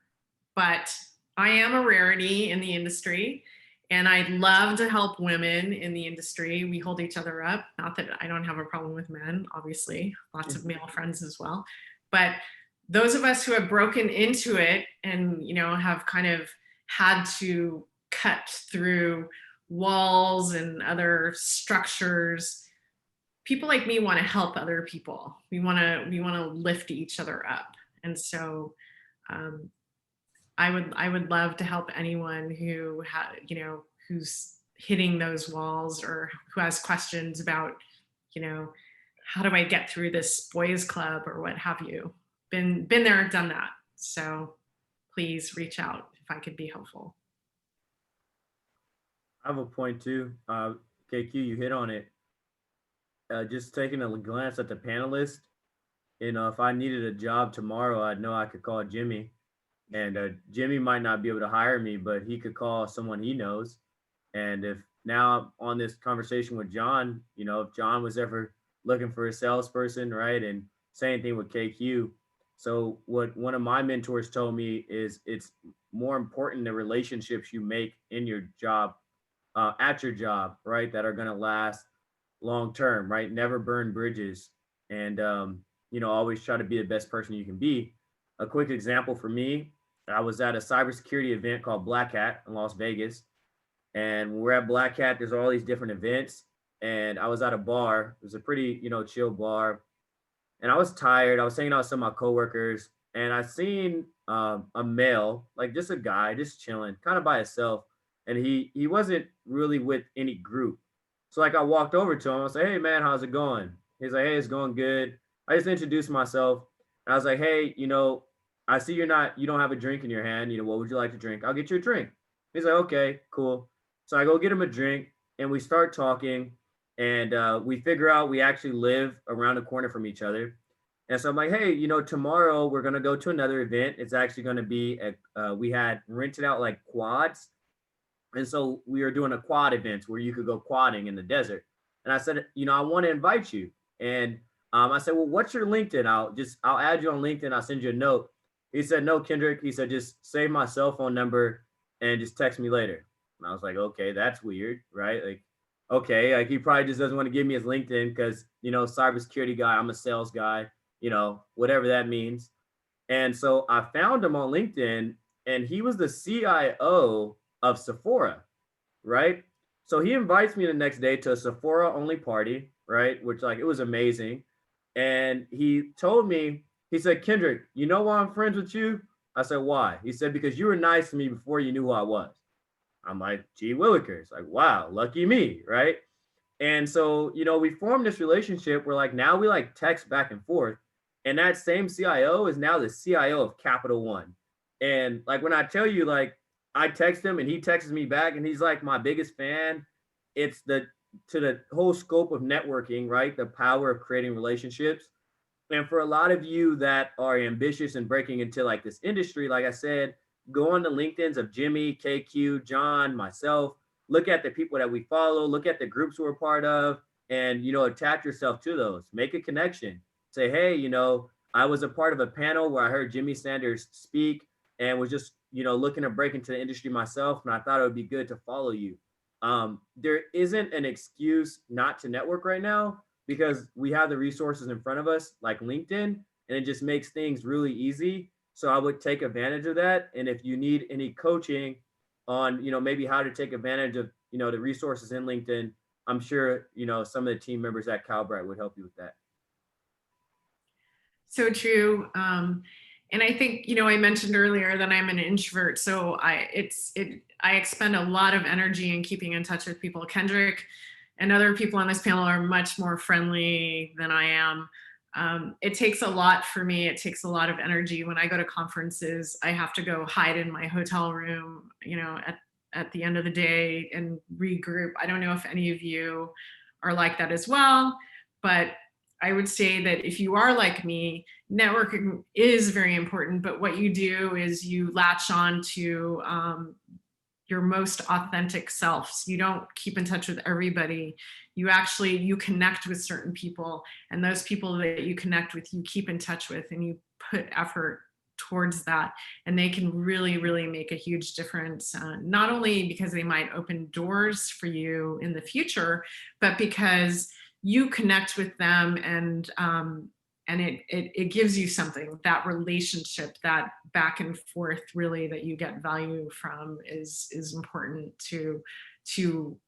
but I am a rarity in the industry, and I'd love to help women in the industry. We hold each other up. Not that I don't have a problem with men, obviously, lots of male friends as well. But those of us who have broken into it and, have kind of had to cut through walls and other structures, people like me want to help other people. We want to lift each other up. And so I would love to help anyone who who's hitting those walls, or who has questions about, how do I get through this boys club or what have you. Been there, done that. So please reach out if I could be helpful. I have a point too. KQ, you hit on it. Just taking a glance at the panelists, if I needed a job tomorrow, I'd know I could call Jimmy, and Jimmy might not be able to hire me, but he could call someone he knows. And if now I'm on this conversation with John, if John was ever looking for a salesperson, right, and same thing with KQ. So what one of my mentors told me is it's more important the relationships you make in your job, at your job, right, that are going to last long term, right? Never burn bridges, and always try to be the best person you can be. A quick example for me, I was at a cybersecurity event called Black Hat in Las Vegas, and when we're at Black Hat, there's all these different events, and I was at a bar. It was a pretty chill bar, and I was tired. I was hanging out with some of my coworkers, and I seen a male, like just a guy, just chilling, kind of by himself, and he wasn't really with any group. So like I walked over to him, I was like, hey man, how's it going? He's like, hey, it's going good. I just introduced myself. And I was like, hey, I see you don't have a drink in your hand. What would you like to drink? I'll get you a drink. He's like, okay, cool. So I go get him a drink, and we start talking, and we figure out we actually live around the corner from each other. And so I'm like, hey, tomorrow we're going to go to another event. It's actually going to be we had rented out like quads. And so we were doing a quad event where you could go quadding in the desert. And I said, I want to invite you. And I said, well, what's your LinkedIn? I'll add you on LinkedIn. I'll send you a note. He said, no, Kendrick. He said, just save my cell phone number and just text me later. And I was like, okay, that's weird, right? Like, okay, like he probably just doesn't want to give me his LinkedIn because, cybersecurity guy, I'm a sales guy, whatever that means. And so I found him on LinkedIn, and he was the CIO of Sephora, right? So he invites me the next day to a Sephora only party, right? Which like, it was amazing. And he told me, he said, Kendrick, you know why I'm friends with you? I said, why? He said, because you were nice to me before you knew who I was. I'm like, gee willikers, like, wow, lucky me, right? And so, we formed this relationship where like now we like text back and forth. And that same CIO is now the CIO of Capital One. And like when I tell you, like, I text him and he texts me back and he's like my biggest fan. It's to the whole scope of networking, right? The power of creating relationships. And for a lot of you that are ambitious and breaking into like this industry, like I said, go on the LinkedIns of Jimmy, KQ, John, myself, look at the people that we follow, look at the groups we're part of, and, attach yourself to those, make a connection, say, hey, I was a part of a panel where I heard Jimmy Sanders speak and was just, looking to break into the industry myself, and I thought it would be good to follow you. There isn't an excuse not to network right now because we have the resources in front of us, like LinkedIn, and it just makes things really easy. So I would take advantage of that. And if you need any coaching on, maybe how to take advantage of, the resources in LinkedIn, I'm sure, some of the team members at Calbright would help you with that. So true. And I think, I mentioned earlier that I'm an introvert, so I expend a lot of energy in keeping in touch with people. Kendrick and other people on this panel are much more friendly than I am. It takes a lot for me. It takes a lot of energy. When I go to conferences, I have to go hide in my hotel room, at the end of the day and regroup. I don't know if any of you are like that as well, but I would say that if you are like me, networking is very important, but what you do is you latch on to your most authentic selves. You don't keep in touch with everybody. You connect with certain people, and those people that you connect with, you keep in touch with, and you put effort towards that, and they can really, really make a huge difference, not only because they might open doors for you in the future, but because you connect with them, and it gives you something. That relationship, that back and forth, really, that you get value from is important to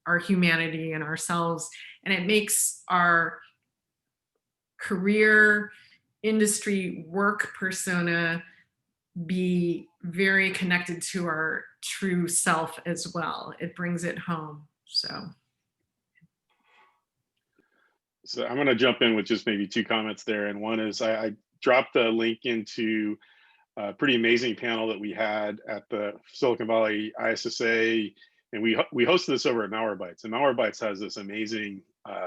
our humanity and ourselves, and it makes our career, industry, work persona be very connected to our true self as well. It brings it home. So I'm going to jump in with just maybe two comments there. And one is I dropped a link into a pretty amazing panel that we had at the Silicon Valley ISSA. And we hosted this over at Malwarebytes. And Malwarebytes has this amazing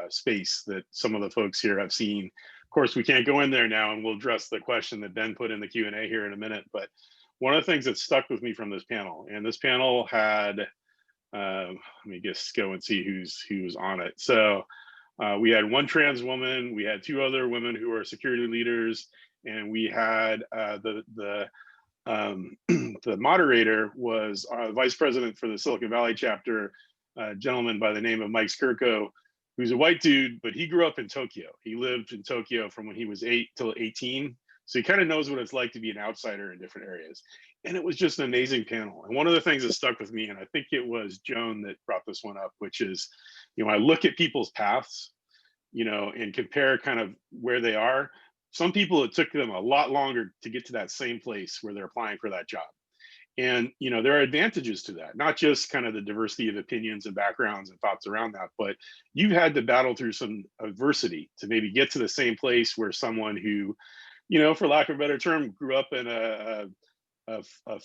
space that some of the folks here have seen. Of course, we can't go in there now, and we'll address the question that Ben put in the Q&A here in a minute. But one of the things that stuck with me from this panel, and this panel had, let me just go and see who's on it. So we had one trans woman, we had two other women who are security leaders, and we had the moderator was our vice president for the Silicon Valley chapter, a gentleman by the name of Mike Skirko, who's a white dude, but he grew up in Tokyo. He lived in Tokyo from when he was 8 till 18. So he kind of knows what it's like to be an outsider in different areas. And it was just an amazing panel. And one of the things that stuck with me, and I think it was Joan that brought this one up, which is, I look at people's paths, and compare kind of where they are. Some people, it took them a lot longer to get to that same place where they're applying for that job. And, there are advantages to that, not just kind of the diversity of opinions and backgrounds and thoughts around that, but you've had to battle through some adversity to maybe get to the same place where someone who, for lack of a better term, grew up in a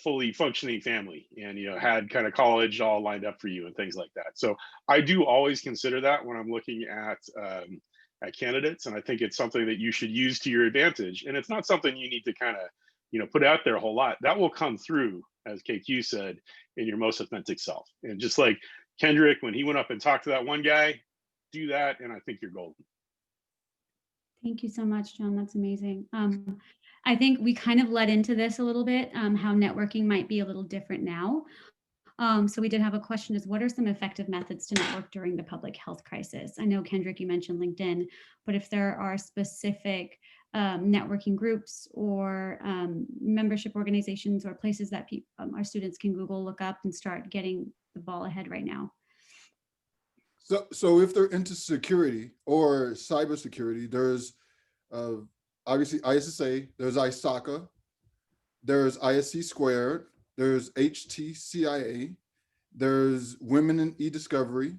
fully functioning family and, had kind of college all lined up for you and things like that. So I do always consider that when I'm looking at candidates. And I think it's something that you should use to your advantage. And it's not something you need to kind of, put out there a whole lot. That will come through, as KQ said, in your most authentic self. And just like Kendrick, when he went up and talked to that one guy, do that. And I think you're golden. Thank you so much, John. That's amazing. I think we kind of led into this a little bit, how networking might be a little different now. So we did have a question is, what are some effective methods to network during the public health crisis? I know, Kendrick, you mentioned LinkedIn, but if there are specific networking groups or membership organizations or places that our students can Google, look up, and start getting the ball ahead right now. So if they're into security or cybersecurity, there's obviously ISSA, there's ISACA, there's ISC squared, there's HTCIA, there's Women in eDiscovery,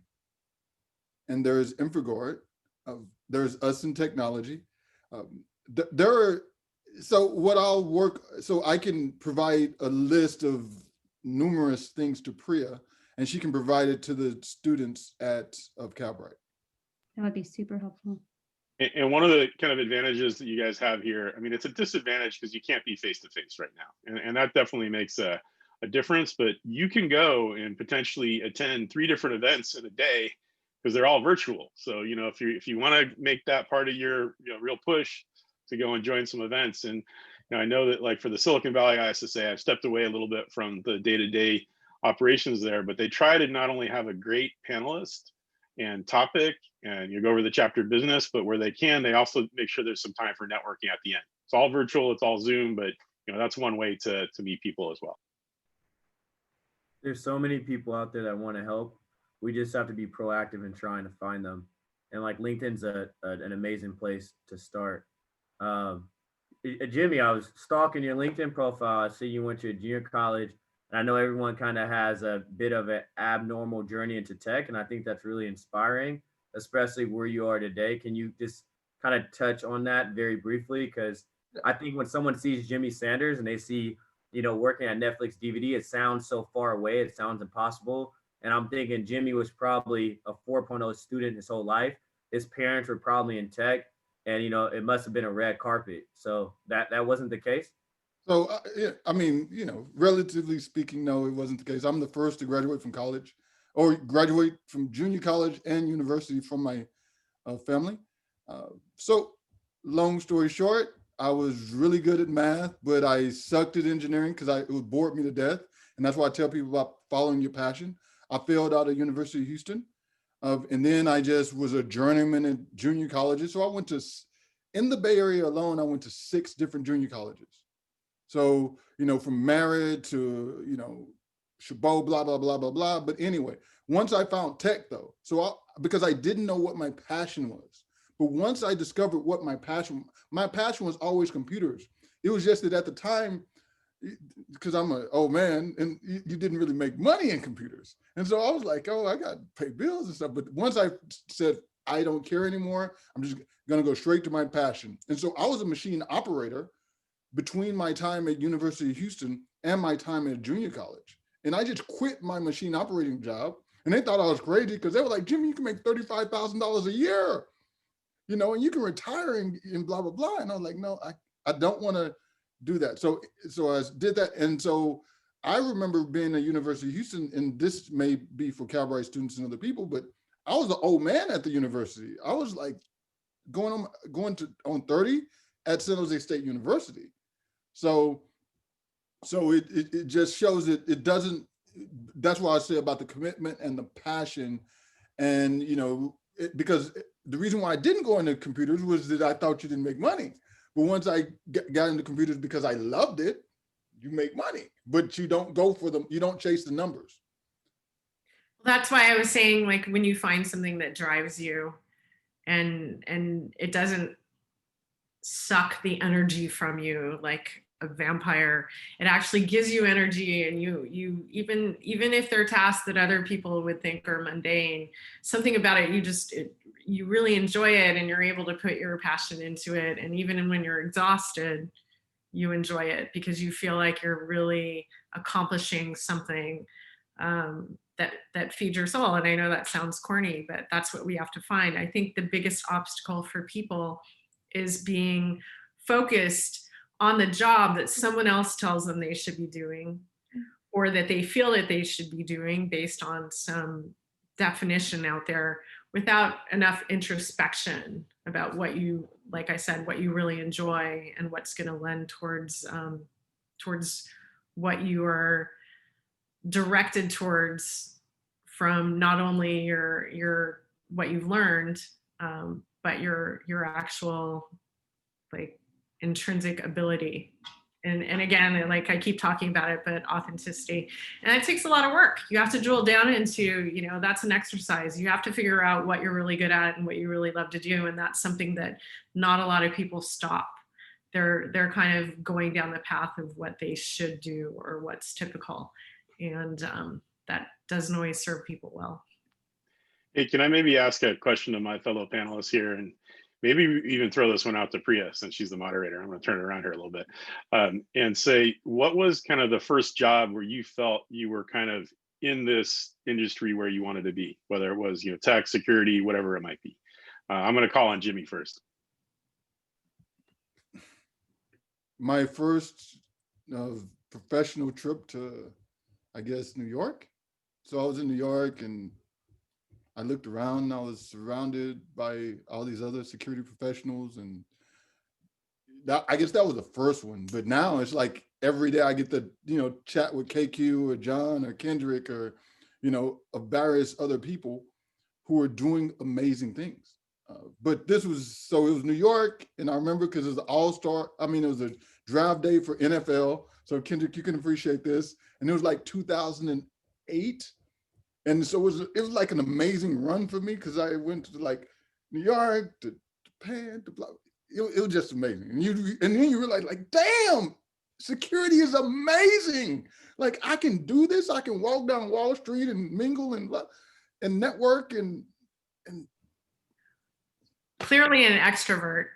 and there's Infogord, there's Us in Technology. So I can provide a list of numerous things to Priya, and she can provide it to the students of Calbright. That would be super helpful. And one of the kind of advantages that you guys have here, I mean, it's a disadvantage because you can't be face-to-face right now. And that definitely makes a difference, but you can go and potentially attend 3 different events in a day because they're all virtual. So, if you want to make that part of your real push, to go and join some events. And I know that like for the Silicon Valley ISSA, I've stepped away a little bit from the day-to-day operations there, but they try to not only have a great panelist and topic and you go over the chapter business, but where they can, they also make sure there's some time for networking at the end. It's all virtual, it's all Zoom, but that's one way to meet people as well. There's so many people out there that want to help. We just have to be proactive in trying to find them. And like LinkedIn's an amazing place to start. Jimmy, I was stalking your LinkedIn profile. I see you went to a junior college. And I know everyone kind of has a bit of an abnormal journey into tech. And I think that's really inspiring, especially where you are today. Can you just kind of touch on that very briefly? Because I think when someone sees Jimmy Sanders and they see, working at Netflix DVD, it sounds so far away. It sounds impossible. And I'm thinking Jimmy was probably a 4.0 student his whole life. His parents were probably in tech, and it must have been a red carpet. So that wasn't the case. So, I mean, relatively speaking, no, it wasn't the case. I'm the first to graduate from college, or graduate from junior college and university from my family. So, long story short, I was really good at math, but I sucked at engineering because it would bore me to death. And that's why I tell people about following your passion. I failed out of University of Houston. And then I just was a journeyman at junior colleges. So I went to, in the Bay Area alone, I went to 6 different junior colleges. So, from Merritt to, Chabot, blah, blah, blah, blah, blah. But anyway, once I found tech though, because I didn't know what my passion was. But once I discovered what my passion was always computers. It was just that at the time, because I'm an old man and you didn't really make money in computers. And so I was like, oh, I got to pay bills and stuff. But once I said, I don't care anymore, I'm just going to go straight to my passion. And so I was a machine operator between my time at University of Houston and my time at junior college. And I just quit my machine operating job. And they thought I was crazy because they were like, Jimmy, you can make $35,000 a year, and you can retire and blah, blah, blah. And I was like, no, I don't want to do that. So I did that. And so I remember being at University of Houston, and this may be for Calbright students and other people, but I was the old man at the university. I was like going on 30 at San Jose State University. So it just shows that it doesn't, that's why I say about the commitment and the passion. And, because the reason why I didn't go into computers was that I thought you didn't make money. But once I got into computers because I loved it, you make money, but you don't go for them. You don't chase the numbers. That's why I was saying, like, when you find something that drives you and it doesn't suck the energy from you like a vampire, it actually gives you energy. And you even if they're tasks that other people would think are mundane, something about it, you really enjoy it and you're able to put your passion into it. And even when you're exhausted, you enjoy it because you feel like you're really accomplishing something that feeds your soul. And I know that sounds corny, but that's what we have to find. I think the biggest obstacle for people is being focused on the job that someone else tells them they should be doing, or that they feel that they should be doing based on some definition out there, without enough introspection about what you, like I said, what you really enjoy and what's going to lend towards what you are directed towards from not only your what you've learned, but your actual like intrinsic ability. And again, like I keep talking about it, but authenticity. And it takes a lot of work. You have to drill down into, that's an exercise. You have to figure out what you're really good at and what you really love to do. And that's something that not a lot of people stop. They're kind of going down the path of what they should do or what's typical. And that doesn't always serve people well. Hey, can I maybe ask a question to my fellow panelists here, and maybe even throw this one out to Priya since she's the moderator. I'm going to turn it around here a little bit and say, what was kind of the first job where you felt you were kind of in this industry where you wanted to be, whether it was tech, security, whatever it might be? I'm going to call on Jimmy first. My first professional trip to, I guess, New York. So I was in New York and I looked around and I was surrounded by all these other security professionals, and I guess that was the first one, but now it's like every day I get to, chat with KQ or John or Kendrick or, of various other people who are doing amazing things. But it was New York, and I remember because it was it was a draft day for NFL. So Kendrick, you can appreciate this. And it was like 2008. And so it was like an amazing run for me because I went to like New York to Japan to blah. It was just amazing. And then you realize, like, damn, security is amazing. Like, I can do this. I can walk down Wall Street and mingle and network and Clearly an extrovert.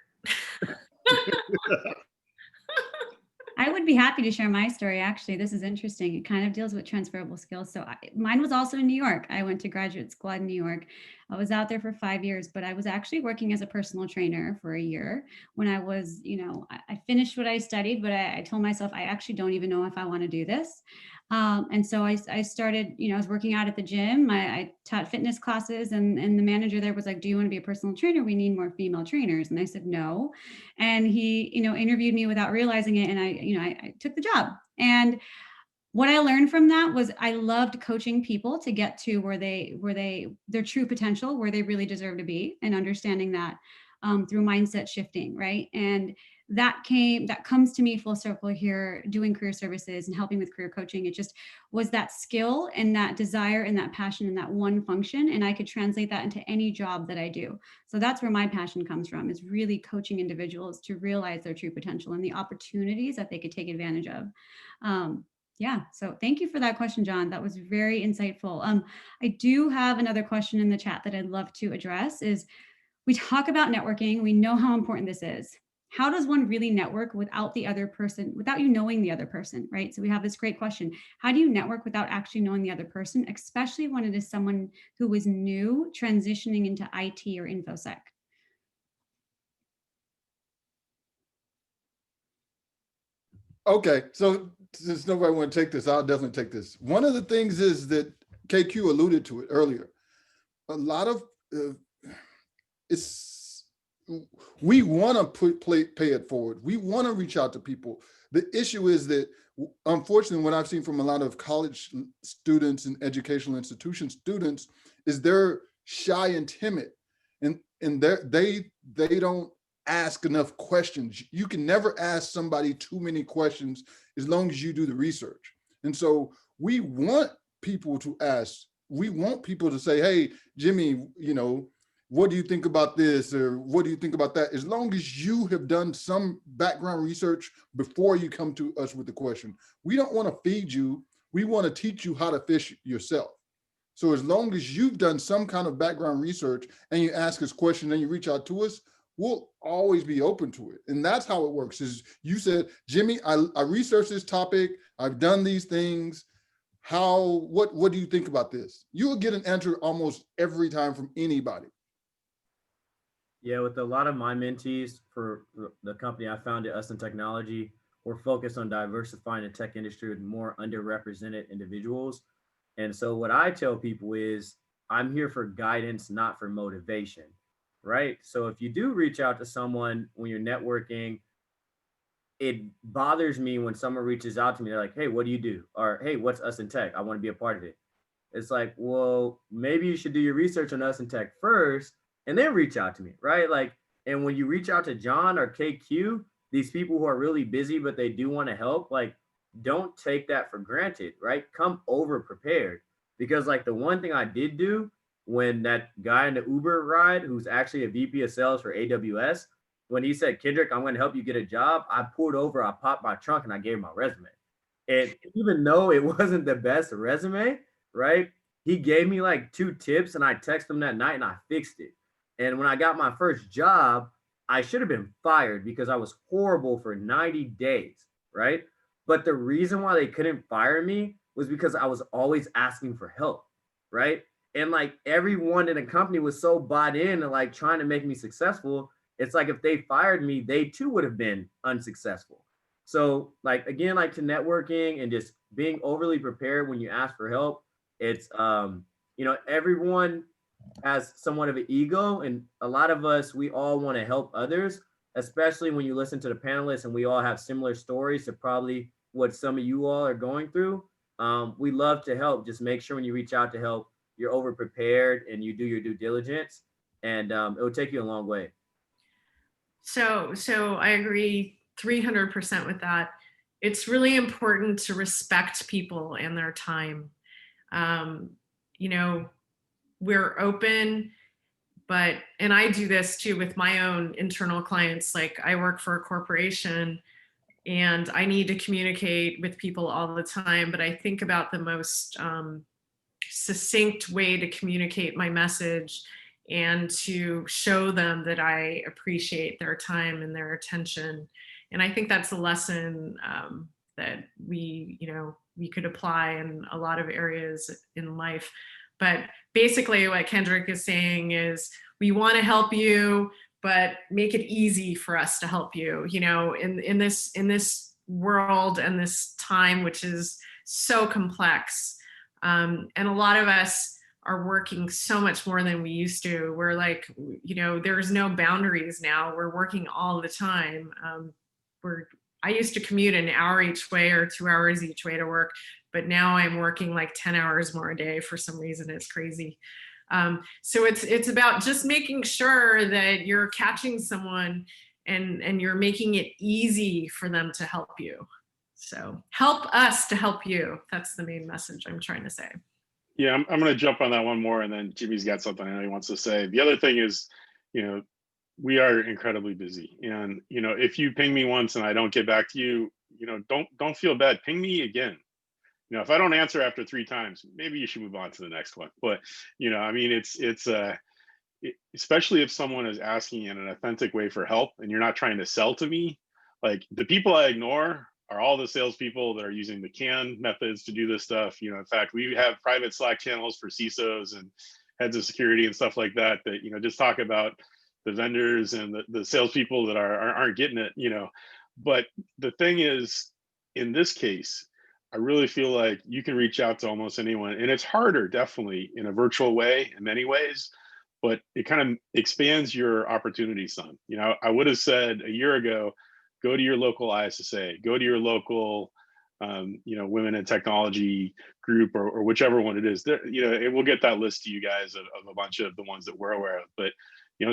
I would be happy to share my story. Actually, this is interesting. It kind of deals with transferable skills. So mine was also in New York. I went to graduate school in New York. I was out there for 5 years, but I was actually working as a personal trainer for a year when I was, I finished what I studied, but I told myself, I actually don't even know if I want to do this. And so I started, I was working out at the gym. I taught fitness classes, and the manager there was like, do you want to be a personal trainer? We need more female trainers. And I said, no. And he, interviewed me without realizing it. And I took the job. And what I learned from that was I loved coaching people to get to where their true potential, where they really deserve to be, and understanding that through mindset shifting, right? And that comes to me full circle here, doing career services and helping with career coaching. It just was that skill and that desire and that passion and that one function, and I could translate that into any job that I do. So that's where my passion comes from, is really coaching individuals to realize their true potential and the opportunities that they could take advantage of. Yeah, so thank you for that question, John. That was very insightful. I do have another question in the chat that I'd love to address. Is we talk about networking, we know how important this is. How does one really network without the other person, without you knowing the other person, right? So we have this great question. How do you network without actually knowing the other person, especially when it is someone who is new transitioning into IT or InfoSec? Okay, so since nobody want to take this, I'll definitely take this. One of the things is that KQ alluded to it earlier. A lot of we want to pay it forward. We want to reach out to people. The issue is that, unfortunately, what I've seen from a lot of college students and educational institution students is they're shy and timid, and they don't ask enough questions. You can never ask somebody too many questions as long as you do the research. And so we want people to ask. We want people to say, hey, Jimmy, what do you think about this? Or what do you think about that? As long as you have done some background research before you come to us with the question. We don't want to feed you. We want to teach you how to fish yourself. So as long as you've done some kind of background research and you ask us questions and you reach out to us, we'll always be open to it. And that's how it works. Is you said, Jimmy, I researched this topic. I've done these things. What do you think about this? You will get an answer almost every time from anybody. Yeah, with a lot of my mentees for the company I founded, ISSA Technology, we're focused on diversifying the tech industry with more underrepresented individuals. And so what I tell people is, I'm here for guidance, not for motivation, right? So if you do reach out to someone when you're networking, it bothers me when someone reaches out to me, they're like, hey, what do you do? Or, hey, what's ISSA Tech? I want to be a part of it. It's like, well, maybe you should do your research on ISSA Tech first and then reach out to me, right? Like, and when you reach out to John or KQ, these people who are really busy, but they do want to help, like, don't take that for granted, right? Come over prepared. Because like the one thing I did do when that guy in the Uber ride, who's actually a VP of sales for AWS, when he said, Kendrick, I'm going to help you get a job, I pulled over, I popped my trunk, and I gave him my resume. And even though it wasn't the best resume, right, he gave me like 2 tips, and I texted him that night and I fixed it. And when I got my first job, I should have been fired because I was horrible for 90 days, right? But the reason why they couldn't fire me was because I was always asking for help, right? And like everyone in the company was so bought in and like trying to make me successful. It's like if they fired me, they too would have been unsuccessful. So like, again, like to networking and just being overly prepared when you ask for help, it's, everyone has somewhat of an ego, and a lot of us, we all want to help others, especially when you listen to the panelists and we all have similar stories to probably what some of you all are going through. We love to help. Just make sure when you reach out to help, you're over prepared and you do your due diligence, and it will take you a long way. So I agree 300% with that. It's really important to respect people and their time. You know, we're open, and I do this too with my own internal clients. Like, I work for a corporation and I need to communicate with people all the time, but I think about the most succinct way to communicate my message and to show them that I appreciate their time and their attention. And I think that's a lesson that we could apply in a lot of areas in life. But basically what Kendrick is saying is, we want to help you, but make it easy for us to help you, in this world and this time, which is so complex. And a lot of us are working so much more than we used to. We're like, there's no boundaries now. We're working all the time. I used to commute an hour each way or 2 hours each way to work, but now I'm working like 10 hours more a day for some reason. It's crazy. So it's about just making sure that you're catching someone and you're making it easy for them to help you. So help us to help you. That's the main message I'm trying to say. Yeah, I'm going to jump on that one more, and then Jimmy's got something I know he wants to say. The other thing is, we are incredibly busy, and if you ping me once and I don't get back to you, don't feel bad. Ping me again. If I don't answer after 3 times, maybe you should move on to the next one. But I mean, it's especially if someone is asking in an authentic way for help, and you're not trying to sell to me. Like, the people I ignore are all the salespeople that are using the canned methods to do this stuff. In fact, we have private Slack channels for CISOs and heads of security and stuff like that, just talk about the vendors and the salespeople that aren't getting it, But the thing is, in this case, I really feel like you can reach out to almost anyone, and it's harder, definitely, in a virtual way in many ways, but it kind of expands your opportunities some. I would have said a year ago, go to your local ISSA, go to your local, women in technology group, or whichever one it is. It will get that list to you guys of a bunch of the ones that we're aware of. But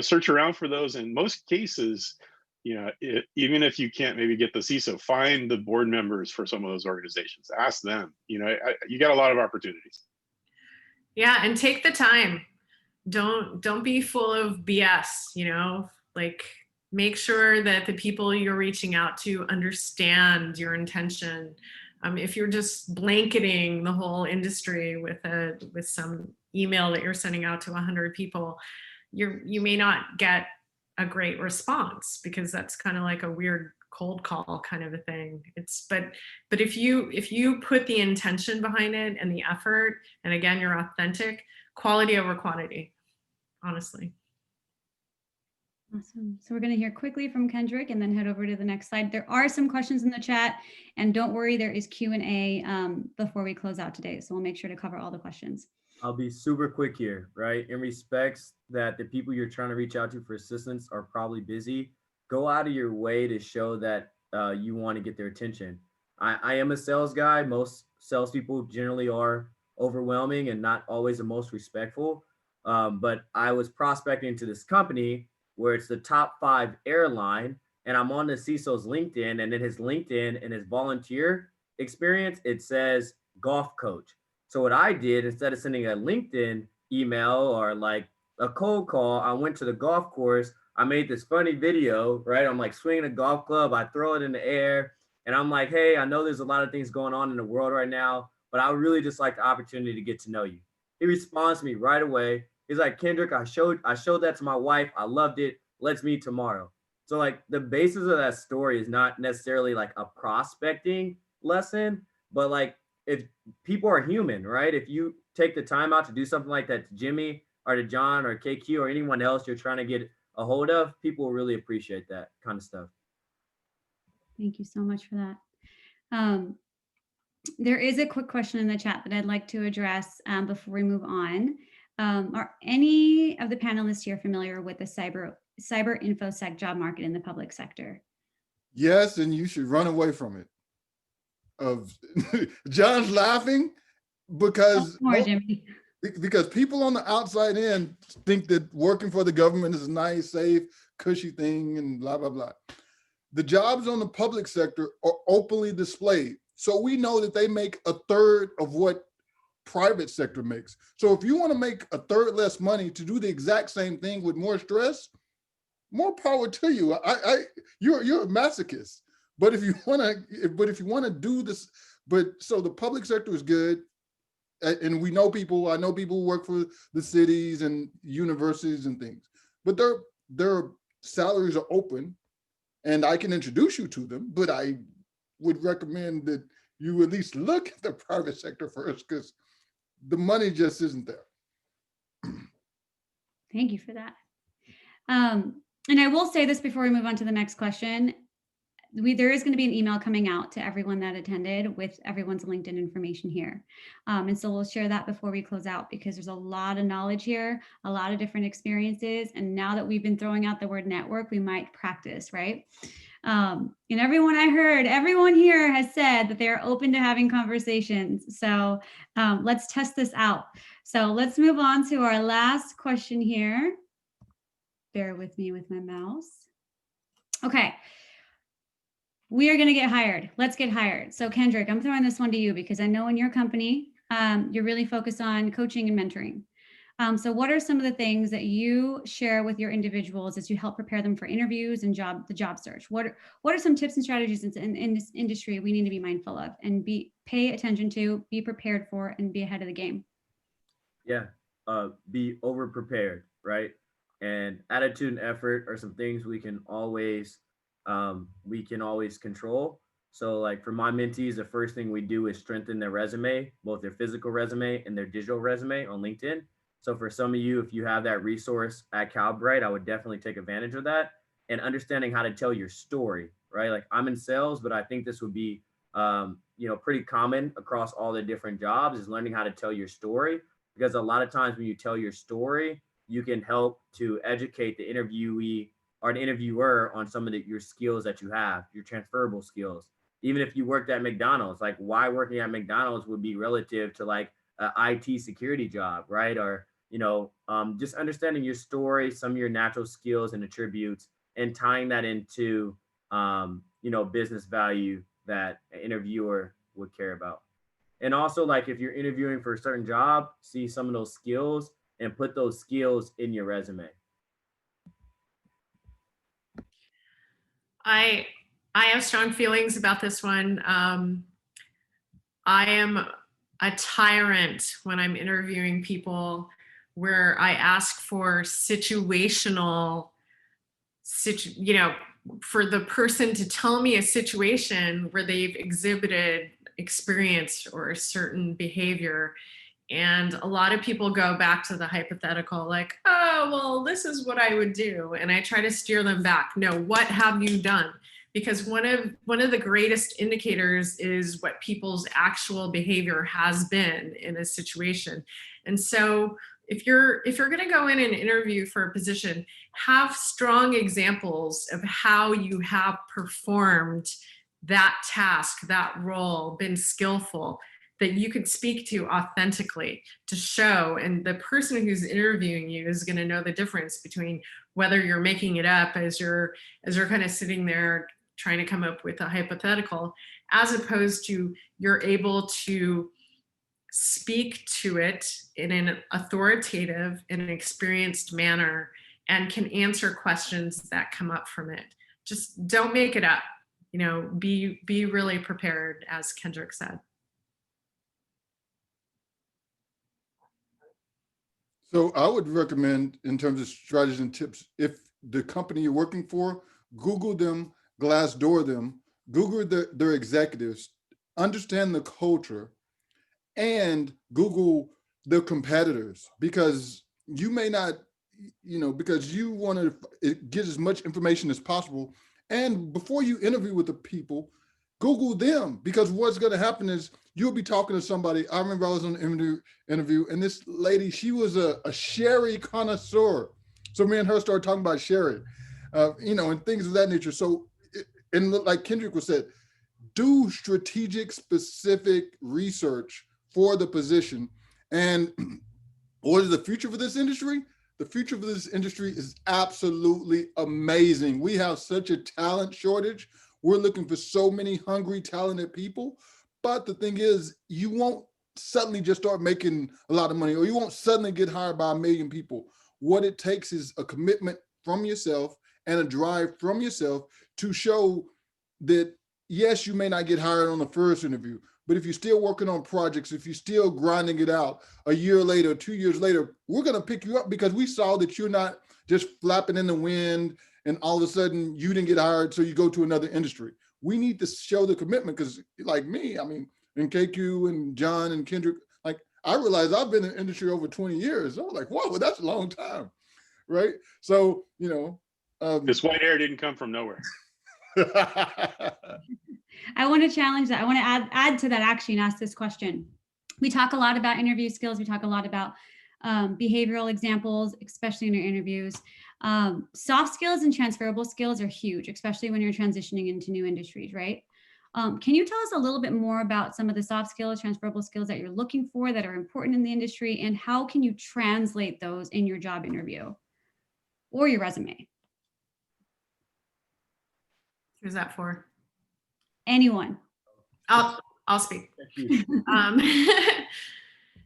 search around for those. In most cases, even if you can't maybe get the CISO, find the board members for some of those organizations. Ask them. You got a lot of opportunities. Yeah, and take the time. Don't be full of BS. Like, make sure that the people you're reaching out to understand your intention. If you're just blanketing the whole industry with some email that you're sending out to 100 people, you may not get a great response, because that's kind of like a weird cold call kind of a thing. But if you put the intention behind it and the effort, and again, you're authentic, quality over quantity, honestly. Awesome. So we're going to hear quickly from Kendrick and then head over to the next slide. There are some questions in the chat, and don't worry, there is Q&A before we close out today. So we'll make sure to cover all the questions. I'll be super quick here, right? In respects that the people you're trying to reach out to for assistance are probably busy, go out of your way to show that you want to get their attention. I am a sales guy. Most salespeople generally are overwhelming and not always the most respectful. But I was prospecting to this company where it's the top 5 airline, and I'm on the CISO's LinkedIn, and in his LinkedIn and his volunteer experience, it says golf coach. So what I did, instead of sending a LinkedIn email or like a cold call, I went to the golf course. I made this funny video, right? I'm like swinging a golf club, I throw it in the air, and I'm like, hey, I know there's a lot of things going on in the world right now, but I would really just like the opportunity to get to know you. He responds to me right away. He's like, Kendrick, I showed that to my wife. I loved it. Let's meet tomorrow. So like the basis of that story is not necessarily like a prospecting lesson, but like, if people are human, right? If you take the time out to do something like that to Jimmy or to John or KQ or anyone else you're trying to get a hold of, people will really appreciate that kind of stuff. Thank you so much for that. There is a quick question in the chat that I'd like to address before we move on. Are any of the panelists here familiar with the cyber infosec job market in the public sector? Yes, and you should run away from it. John's laughing because More, Jimmy. because people on the outside in think that working for the government is a nice, safe, cushy thing and blah, blah, blah. The jobs on the public sector are openly displayed. So we know that they make a third of what private sector makes. So if you want to make a third less money to do the exact same thing with more stress, more power to you. You're a masochist. But if you want to do this, so the public sector is good. And we know people, I know people who work for the cities and universities and things, but their salaries are open and I can introduce you to them, but I would recommend that you at least look at the private sector first because the money just isn't there. Thank you for that. And I will say this before we move on to the next question. There is going to be an email coming out to everyone that attended with everyone's LinkedIn information here. And so we'll share that before we close out because there's a lot of knowledge here, a lot of different experiences. And now that we've been throwing out the word network, we might practice, right? And everyone here has said that they're open to having conversations. So let's test this out. So let's move on to our last question here. Bear with me with my mouse. Okay. We are going to get hired. Let's get hired. So Kendrick, I'm throwing this one to you because I know in your company, you're really focused on coaching and mentoring. So what are some of the things that you share with your individuals as you help prepare them for interviews and the job search? What are some tips and strategies in this industry we need to be mindful of and pay attention to, be prepared for, and be ahead of the game? Yeah, be over prepared, right? And attitude and effort are some things we can always control. So like for my mentees, the first thing we do is strengthen their resume, both their physical resume and their digital resume on LinkedIn. So for some of you, if you have that resource at Calbright, I would definitely take advantage of that and understanding how to tell your story, right? Like I'm in sales, but I think this would be, pretty common across all the different jobs is learning how to tell your story, because a lot of times when you tell your story, you can help to educate the interviewee or the interviewer on some of your skills that you have, your transferable skills. Even if you worked at McDonald's, like why working at McDonald's would be relative to like an IT security job, right? Or, just understanding your story, some of your natural skills and attributes and tying that into, business value that an interviewer would care about. And also like if you're interviewing for a certain job, see some of those skills and put those skills in your resume. I have strong feelings about this one. I am a tyrant when I'm interviewing people where I ask for situational, for the person to tell me a situation where they've exhibited experience or a certain behavior. And a lot of people go back to the hypothetical like, oh, well, this is what I would do. And I try to steer them back. No, what have you done? Because one of the greatest indicators is what people's actual behavior has been in a situation. And so if you're going to go in and interview for a position, have strong examples of how you have performed that task, that role, been skillful, that you could speak to authentically to show. And the person who's interviewing you is going to know the difference between whether you're making it up as you're kind of sitting there trying to come up with a hypothetical, as opposed to you're able to speak to it in an authoritative and an experienced manner and can answer questions that come up from it. Just don't make it up. Be really prepared, as Kendrick said. So I would recommend, in terms of strategies and tips, if the company you're working for, Google them, Glassdoor them, Google their executives, understand the culture, and Google their competitors, because you may not, because you want to get as much information as possible. And before you interview with the people, Google them, because what's going to happen is you'll be talking to somebody. I remember I was on an interview and this lady, she was a sherry connoisseur. So me and her started talking about sharing, and things of that nature. So, and like Kendrick was said, do strategic, specific research for the position. And what is the future for this industry? The future for this industry is absolutely amazing. We have such a talent shortage. We're looking for so many hungry, talented people. But the thing is, you won't suddenly just start making a lot of money, or you won't suddenly get hired by 1 million people. What it takes is a commitment from yourself and a drive from yourself to show that, yes, you may not get hired on the first interview, but if you're still working on projects, if you're still grinding it out a year later, 2 years later, we're going to pick you up because we saw that you're not just flapping in the wind and all of a sudden you didn't get hired, so you go to another industry. We need to show the commitment because, like me, I mean, and KQ and John and Kendrick, like, I realized I've been in the industry over 20 years. I was like, whoa, that's a long time, right? So, this white hair didn't come from nowhere. I want to challenge that. I want to add to that actually and ask this question. We talk a lot about interview skills. We talk a lot about behavioral examples, especially in your interviews. Soft skills and transferable skills are huge, especially when you're transitioning into new industries, right? Can you tell us a little bit more about some of the soft skills, transferable skills that you're looking for that are important in the industry, and how can you translate those in your job interview or your resume? Who's that for? Anyone. I'll speak.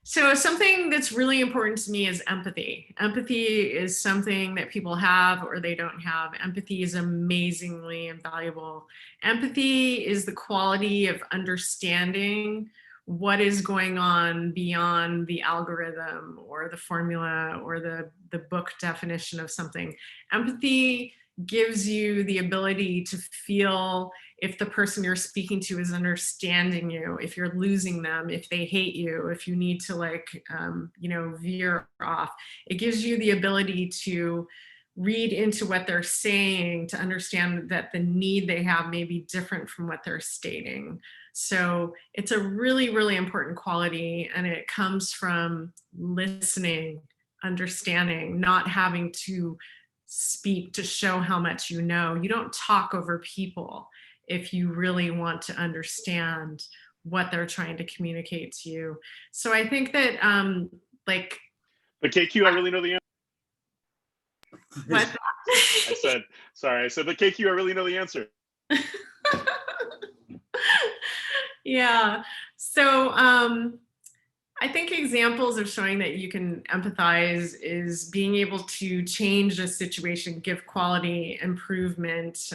So something that's really important to me is empathy. Empathy is something that people have or they don't have. Empathy is amazingly invaluable. Empathy is the quality of understanding what is going on beyond the algorithm or the formula or the book definition of something. Empathy gives you the ability to feel if the person you're speaking to is understanding you, if you're losing them, if they hate you, if you need to veer off. It gives you the ability to read into what they're saying, to understand that the need they have may be different from what they're stating. So it's a really, really important quality, and it comes from listening, understanding, not having to speak to show how much you know. You don't talk over people if you really want to understand what they're trying to communicate to you. So I think that But KQ, I really know the answer. what? I said, but KQ, I really know the answer. Yeah. So I think examples of showing that you can empathize is being able to change a situation, give quality improvement,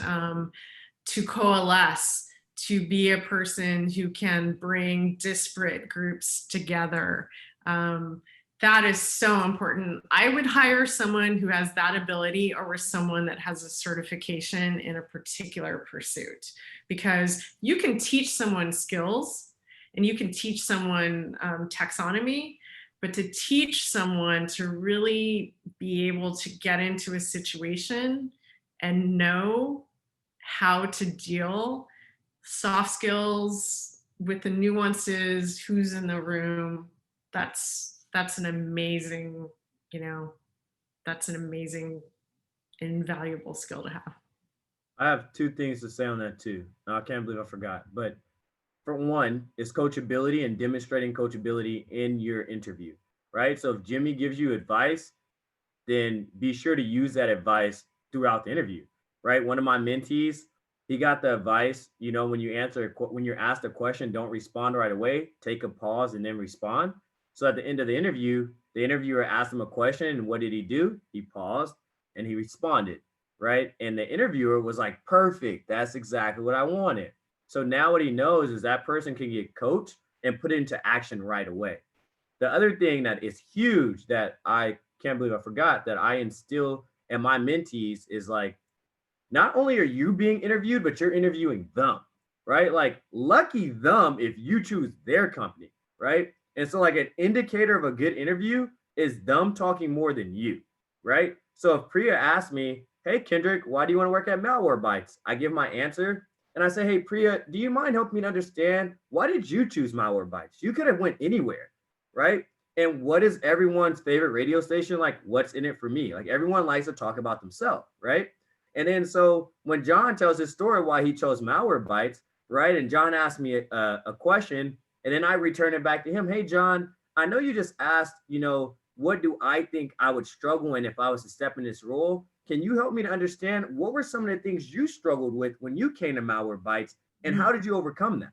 to coalesce, to be a person who can bring disparate groups together. That is so important. I would hire someone who has that ability over someone that has a certification in a particular pursuit, because you can teach someone skills and you can teach someone taxonomy, but to teach someone to really be able to get into a situation and know how to deal, soft skills with the nuances, who's in the room, that's an amazing, that's an amazing, invaluable skill to have. I have two things to say on that too. I can't believe I forgot. But for one, is coachability and demonstrating coachability in your interview, right? So if Jimmy gives you advice, then be sure to use that advice throughout the interview, right? One of my mentees, he got the advice, when you're asked a question, don't respond right away, take a pause and then respond. So at the end of the interview, the interviewer asked him a question, and what did he do? He paused and he responded, right? And the interviewer was like, perfect, that's exactly what I wanted. So now what he knows is that person can get coached and put it into action right away. The other thing that is huge that I can't believe I forgot that I instill in my mentees is like, not only are you being interviewed, but you're interviewing them, right? Like, lucky them if you choose their company, right? And so like an indicator of a good interview is them talking more than you, right? So if Priya asks me, hey, Kendrick, why do you want to work at Malwarebytes? I give my answer and I say, hey, Priya, do you mind helping me to understand why did you choose Malwarebytes? You could have went anywhere, right? And what is everyone's favorite radio station? Like, what's in it for me? Like, everyone likes to talk about themselves, right? And then so when John tells his story why he chose Malwarebytes, right? And John asked me a question, and then I return it back to him. Hey, John, I know you just asked, what do I think I would struggle in if I was to step in this role? Can you help me to understand what were some of the things you struggled with when you came to Malwarebytes, and how did you overcome that,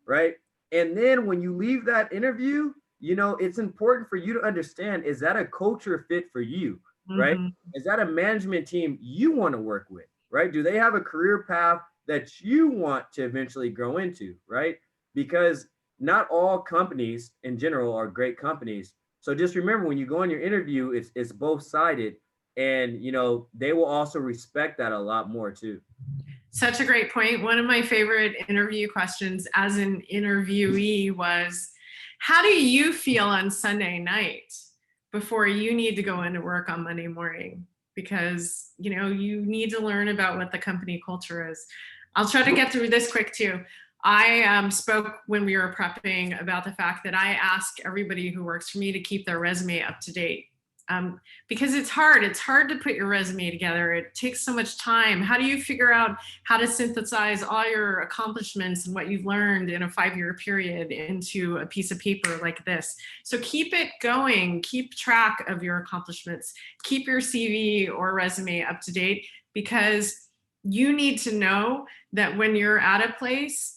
right? And then when you leave that interview, it's important for you to understand, is that a culture fit for you, right? Is that a management team you want to work with, right? Do they have a career path that you want to eventually grow into, right? Because not all companies in general are great companies. So just remember, when you go on your interview, it's both-sided, and they will also respect that a lot more too. Such a great point. One of my favorite interview questions as an interviewee was, how do you feel on Sunday night before you need to go into work on Monday morning? Because, you need to learn about what the company culture is. I'll try to get through this quick too. I spoke when we were prepping about the fact that I ask everybody who works for me to keep their resume up to date. Because it's hard to put your resume together. It takes so much time. How do you figure out how to synthesize all your accomplishments and what you've learned in a 5-year period into a piece of paper like this? So keep it going, keep track of your accomplishments, keep your CV or resume up to date, because you need to know that when you're at a place,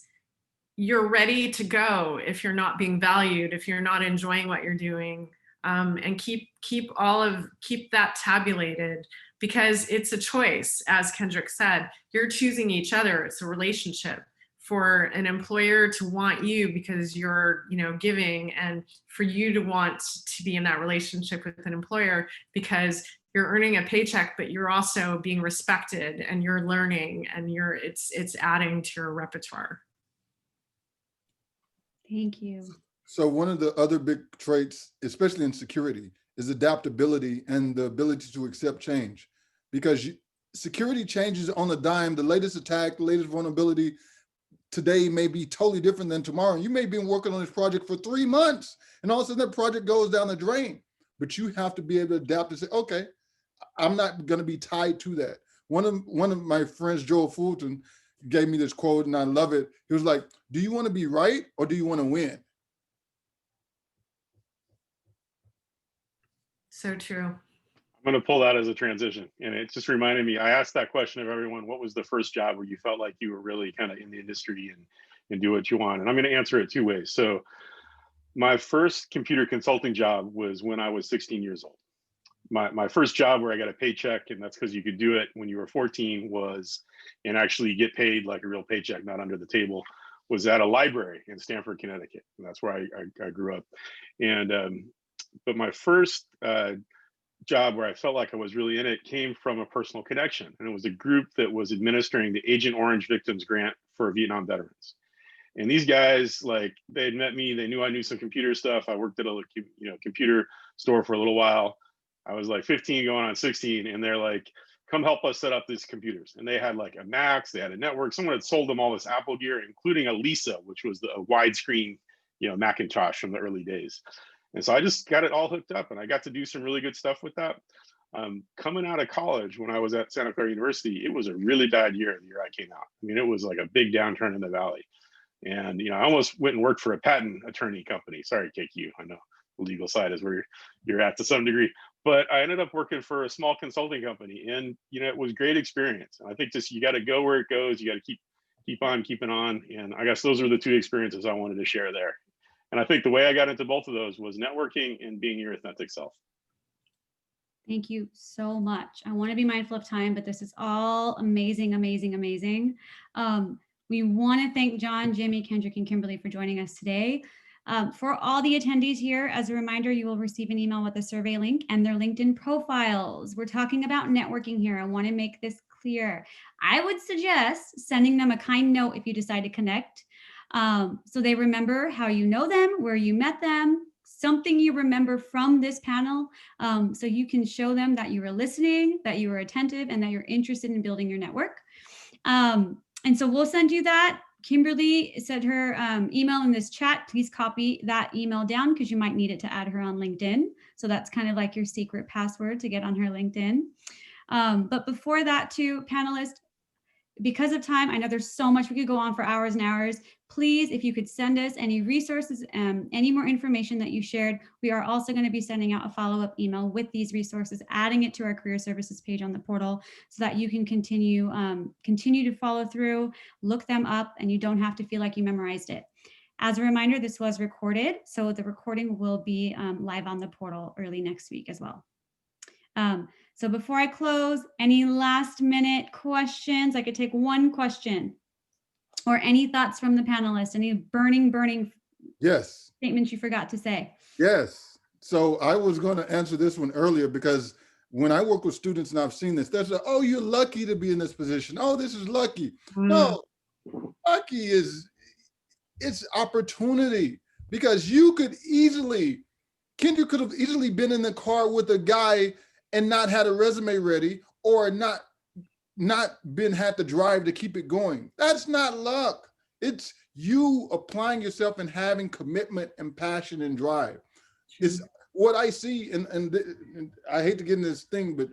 you're ready to go if you're not being valued, if you're not enjoying what you're doing. And keep that tabulated, because it's a choice. As Kendrick said, you're choosing each other. It's a relationship. For an employer to want you because you're giving, and for you to want to be in that relationship with an employer because you're earning a paycheck, but you're also being respected and you're learning, and it's adding to your repertoire. Thank you. So one of the other big traits, especially in security, is adaptability and the ability to accept change, because security changes on a dime. The latest attack, the latest vulnerability today may be totally different than tomorrow. You may be working on this project for 3 months, and all of a sudden that project goes down the drain. But you have to be able to adapt and say, okay, I'm not going to be tied to that. One of my friends, Joel Fulton, gave me this quote, and I love it. He was like, do you want to be right or do you want to win? So true. I'm going to pull that as a transition. And it just reminded me, I asked that question of everyone, what was the first job where you felt like you were really kind of in the industry and do what you want? And I'm going to answer it 2 ways. So my first computer consulting job was when I was 16 years old. My first job where I got a paycheck, and that's because you could do it when you were 14, and actually get paid like a real paycheck, not under the table, was at a library in Stamford, Connecticut. And that's where I grew up. And but my first job where I felt like I was really in it came from a personal connection. And it was a group that was administering the Agent Orange Victims Grant for Vietnam veterans. And these guys, like, they had met me, they knew I knew some computer stuff. I worked at a computer store for a little while. I was like 15 going on 16, and they're like, come help us set up these computers. And they had like a Macs, they had a network. Someone had sold them all this Apple gear, including a Lisa, which was a widescreen, Macintosh from the early days. And so I just got it all hooked up, and I got to do some really good stuff with that. Coming out of college, when I was at Santa Clara University, it was a really bad year, the year I came out. I mean, it was like a big downturn in the valley. And, I almost went and worked for a patent attorney company. Sorry, KQ, I know the legal side is where you're at to some degree. But I ended up working for a small consulting company, and, it was a great experience. And I think just, you got to go where it goes. You got to keep on keeping on. And I guess those are the 2 experiences I wanted to share there. And I think the way I got into both of those was networking and being your authentic self. Thank you so much. I want to be mindful of time, but this is all amazing, amazing, amazing. We want to thank John, Jimmy, Kendrick, and Kimberly for joining us today. For all the attendees here, as a reminder, you will receive an email with a survey link and their LinkedIn profiles. We're talking about networking here. I want to make this clear. I would suggest sending them a kind note if you decide to connect. So they remember how you know them, where you met them, something you remember from this panel, so you can show them that you were listening, that you were attentive, and that you're interested in building your network. And so we'll send you that. Kimberly said her email in this chat. Please copy that email down because you might need it to add her on LinkedIn. So that's kind of like your secret password to get on her LinkedIn. But before that, too, panelists, because of time, I know there's so much we could go on for hours and hours. Please, if you could send us any resources, any more information that you shared, we are also going to be sending out a follow-up email with these resources, adding it to our career services page on the portal so that you can continue to follow through, look them up, and you don't have to feel like you memorized it. As a reminder, this was recorded, so the recording will be live on the portal early next week as well. So before I close, any last minute questions? I could take one question or any thoughts from the panelists, any burning Yes. statements you forgot to say. Yes. So I was going to answer this one earlier because when I work with students and I've seen this, they're like, oh, you're lucky to be in this position. Oh, this is lucky. No, lucky is, it's opportunity, because you could easily, Kendrick could have easily been in the car with a guy and not had a resume ready, or not had to drive to keep it going. That's not luck. It's you applying yourself and having commitment and passion and drive. It's what I see, and I hate to get in this thing, but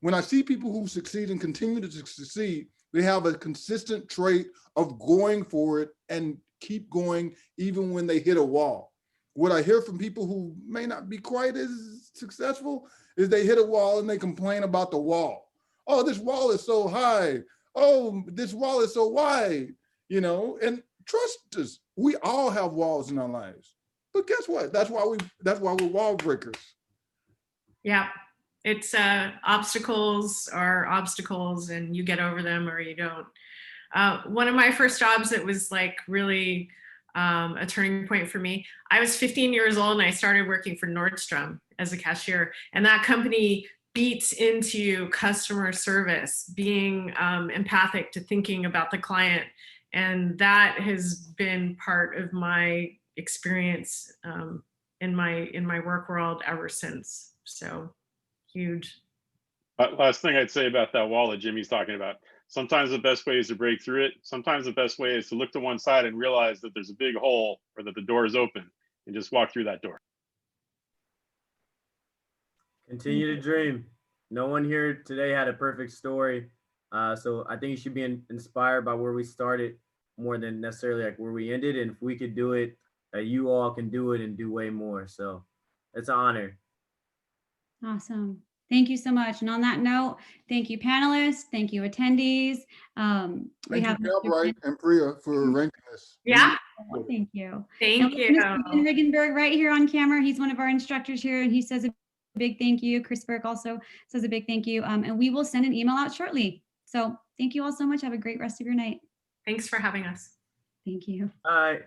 when I see people who succeed and continue to succeed, they have a consistent trait of going for it and keep going even when they hit a wall. What I hear from people who may not be quite as successful is they hit a wall and they complain about the wall. Oh, this wall is so high. Oh, this wall is so wide, you know, and trust us, we all have walls in our lives. But guess what? That's why we're wall breakers. Yeah, it's obstacles are obstacles and you get over them or you don't. One of my first jobs that was like really a turning point for me, I was 15 years old and I started working for Nordstrom as a cashier, and that company beats into customer service, being empathic to thinking about the client. And that has been part of my experience in my work world ever since. So huge. Last thing I'd say about that wall that Jimmy's talking about, sometimes the best way is to break through it. Sometimes the best way is to look to one side and realize that there's a big hole or that the door is open and just walk through that door. Continue to dream. No one here today had a perfect story. So I think you should be inspired by where we started more than necessarily like where we ended. And if we could do it, you all can do it and do way more. So it's an honor. Awesome. Thank you so much. And on that note, thank you, panelists. Thank you, attendees. Thank you, Calbright and Priya, for ranking us. Yeah. Thank you. Thank you. Mr. Ian Riggenberg right here on camera. He's one of our instructors here, and he says a big thank you. Chris Burke also says a big thank you. And we will send an email out shortly. So thank you all so much. Have a great rest of your night. Thanks for having us. Thank you. All right.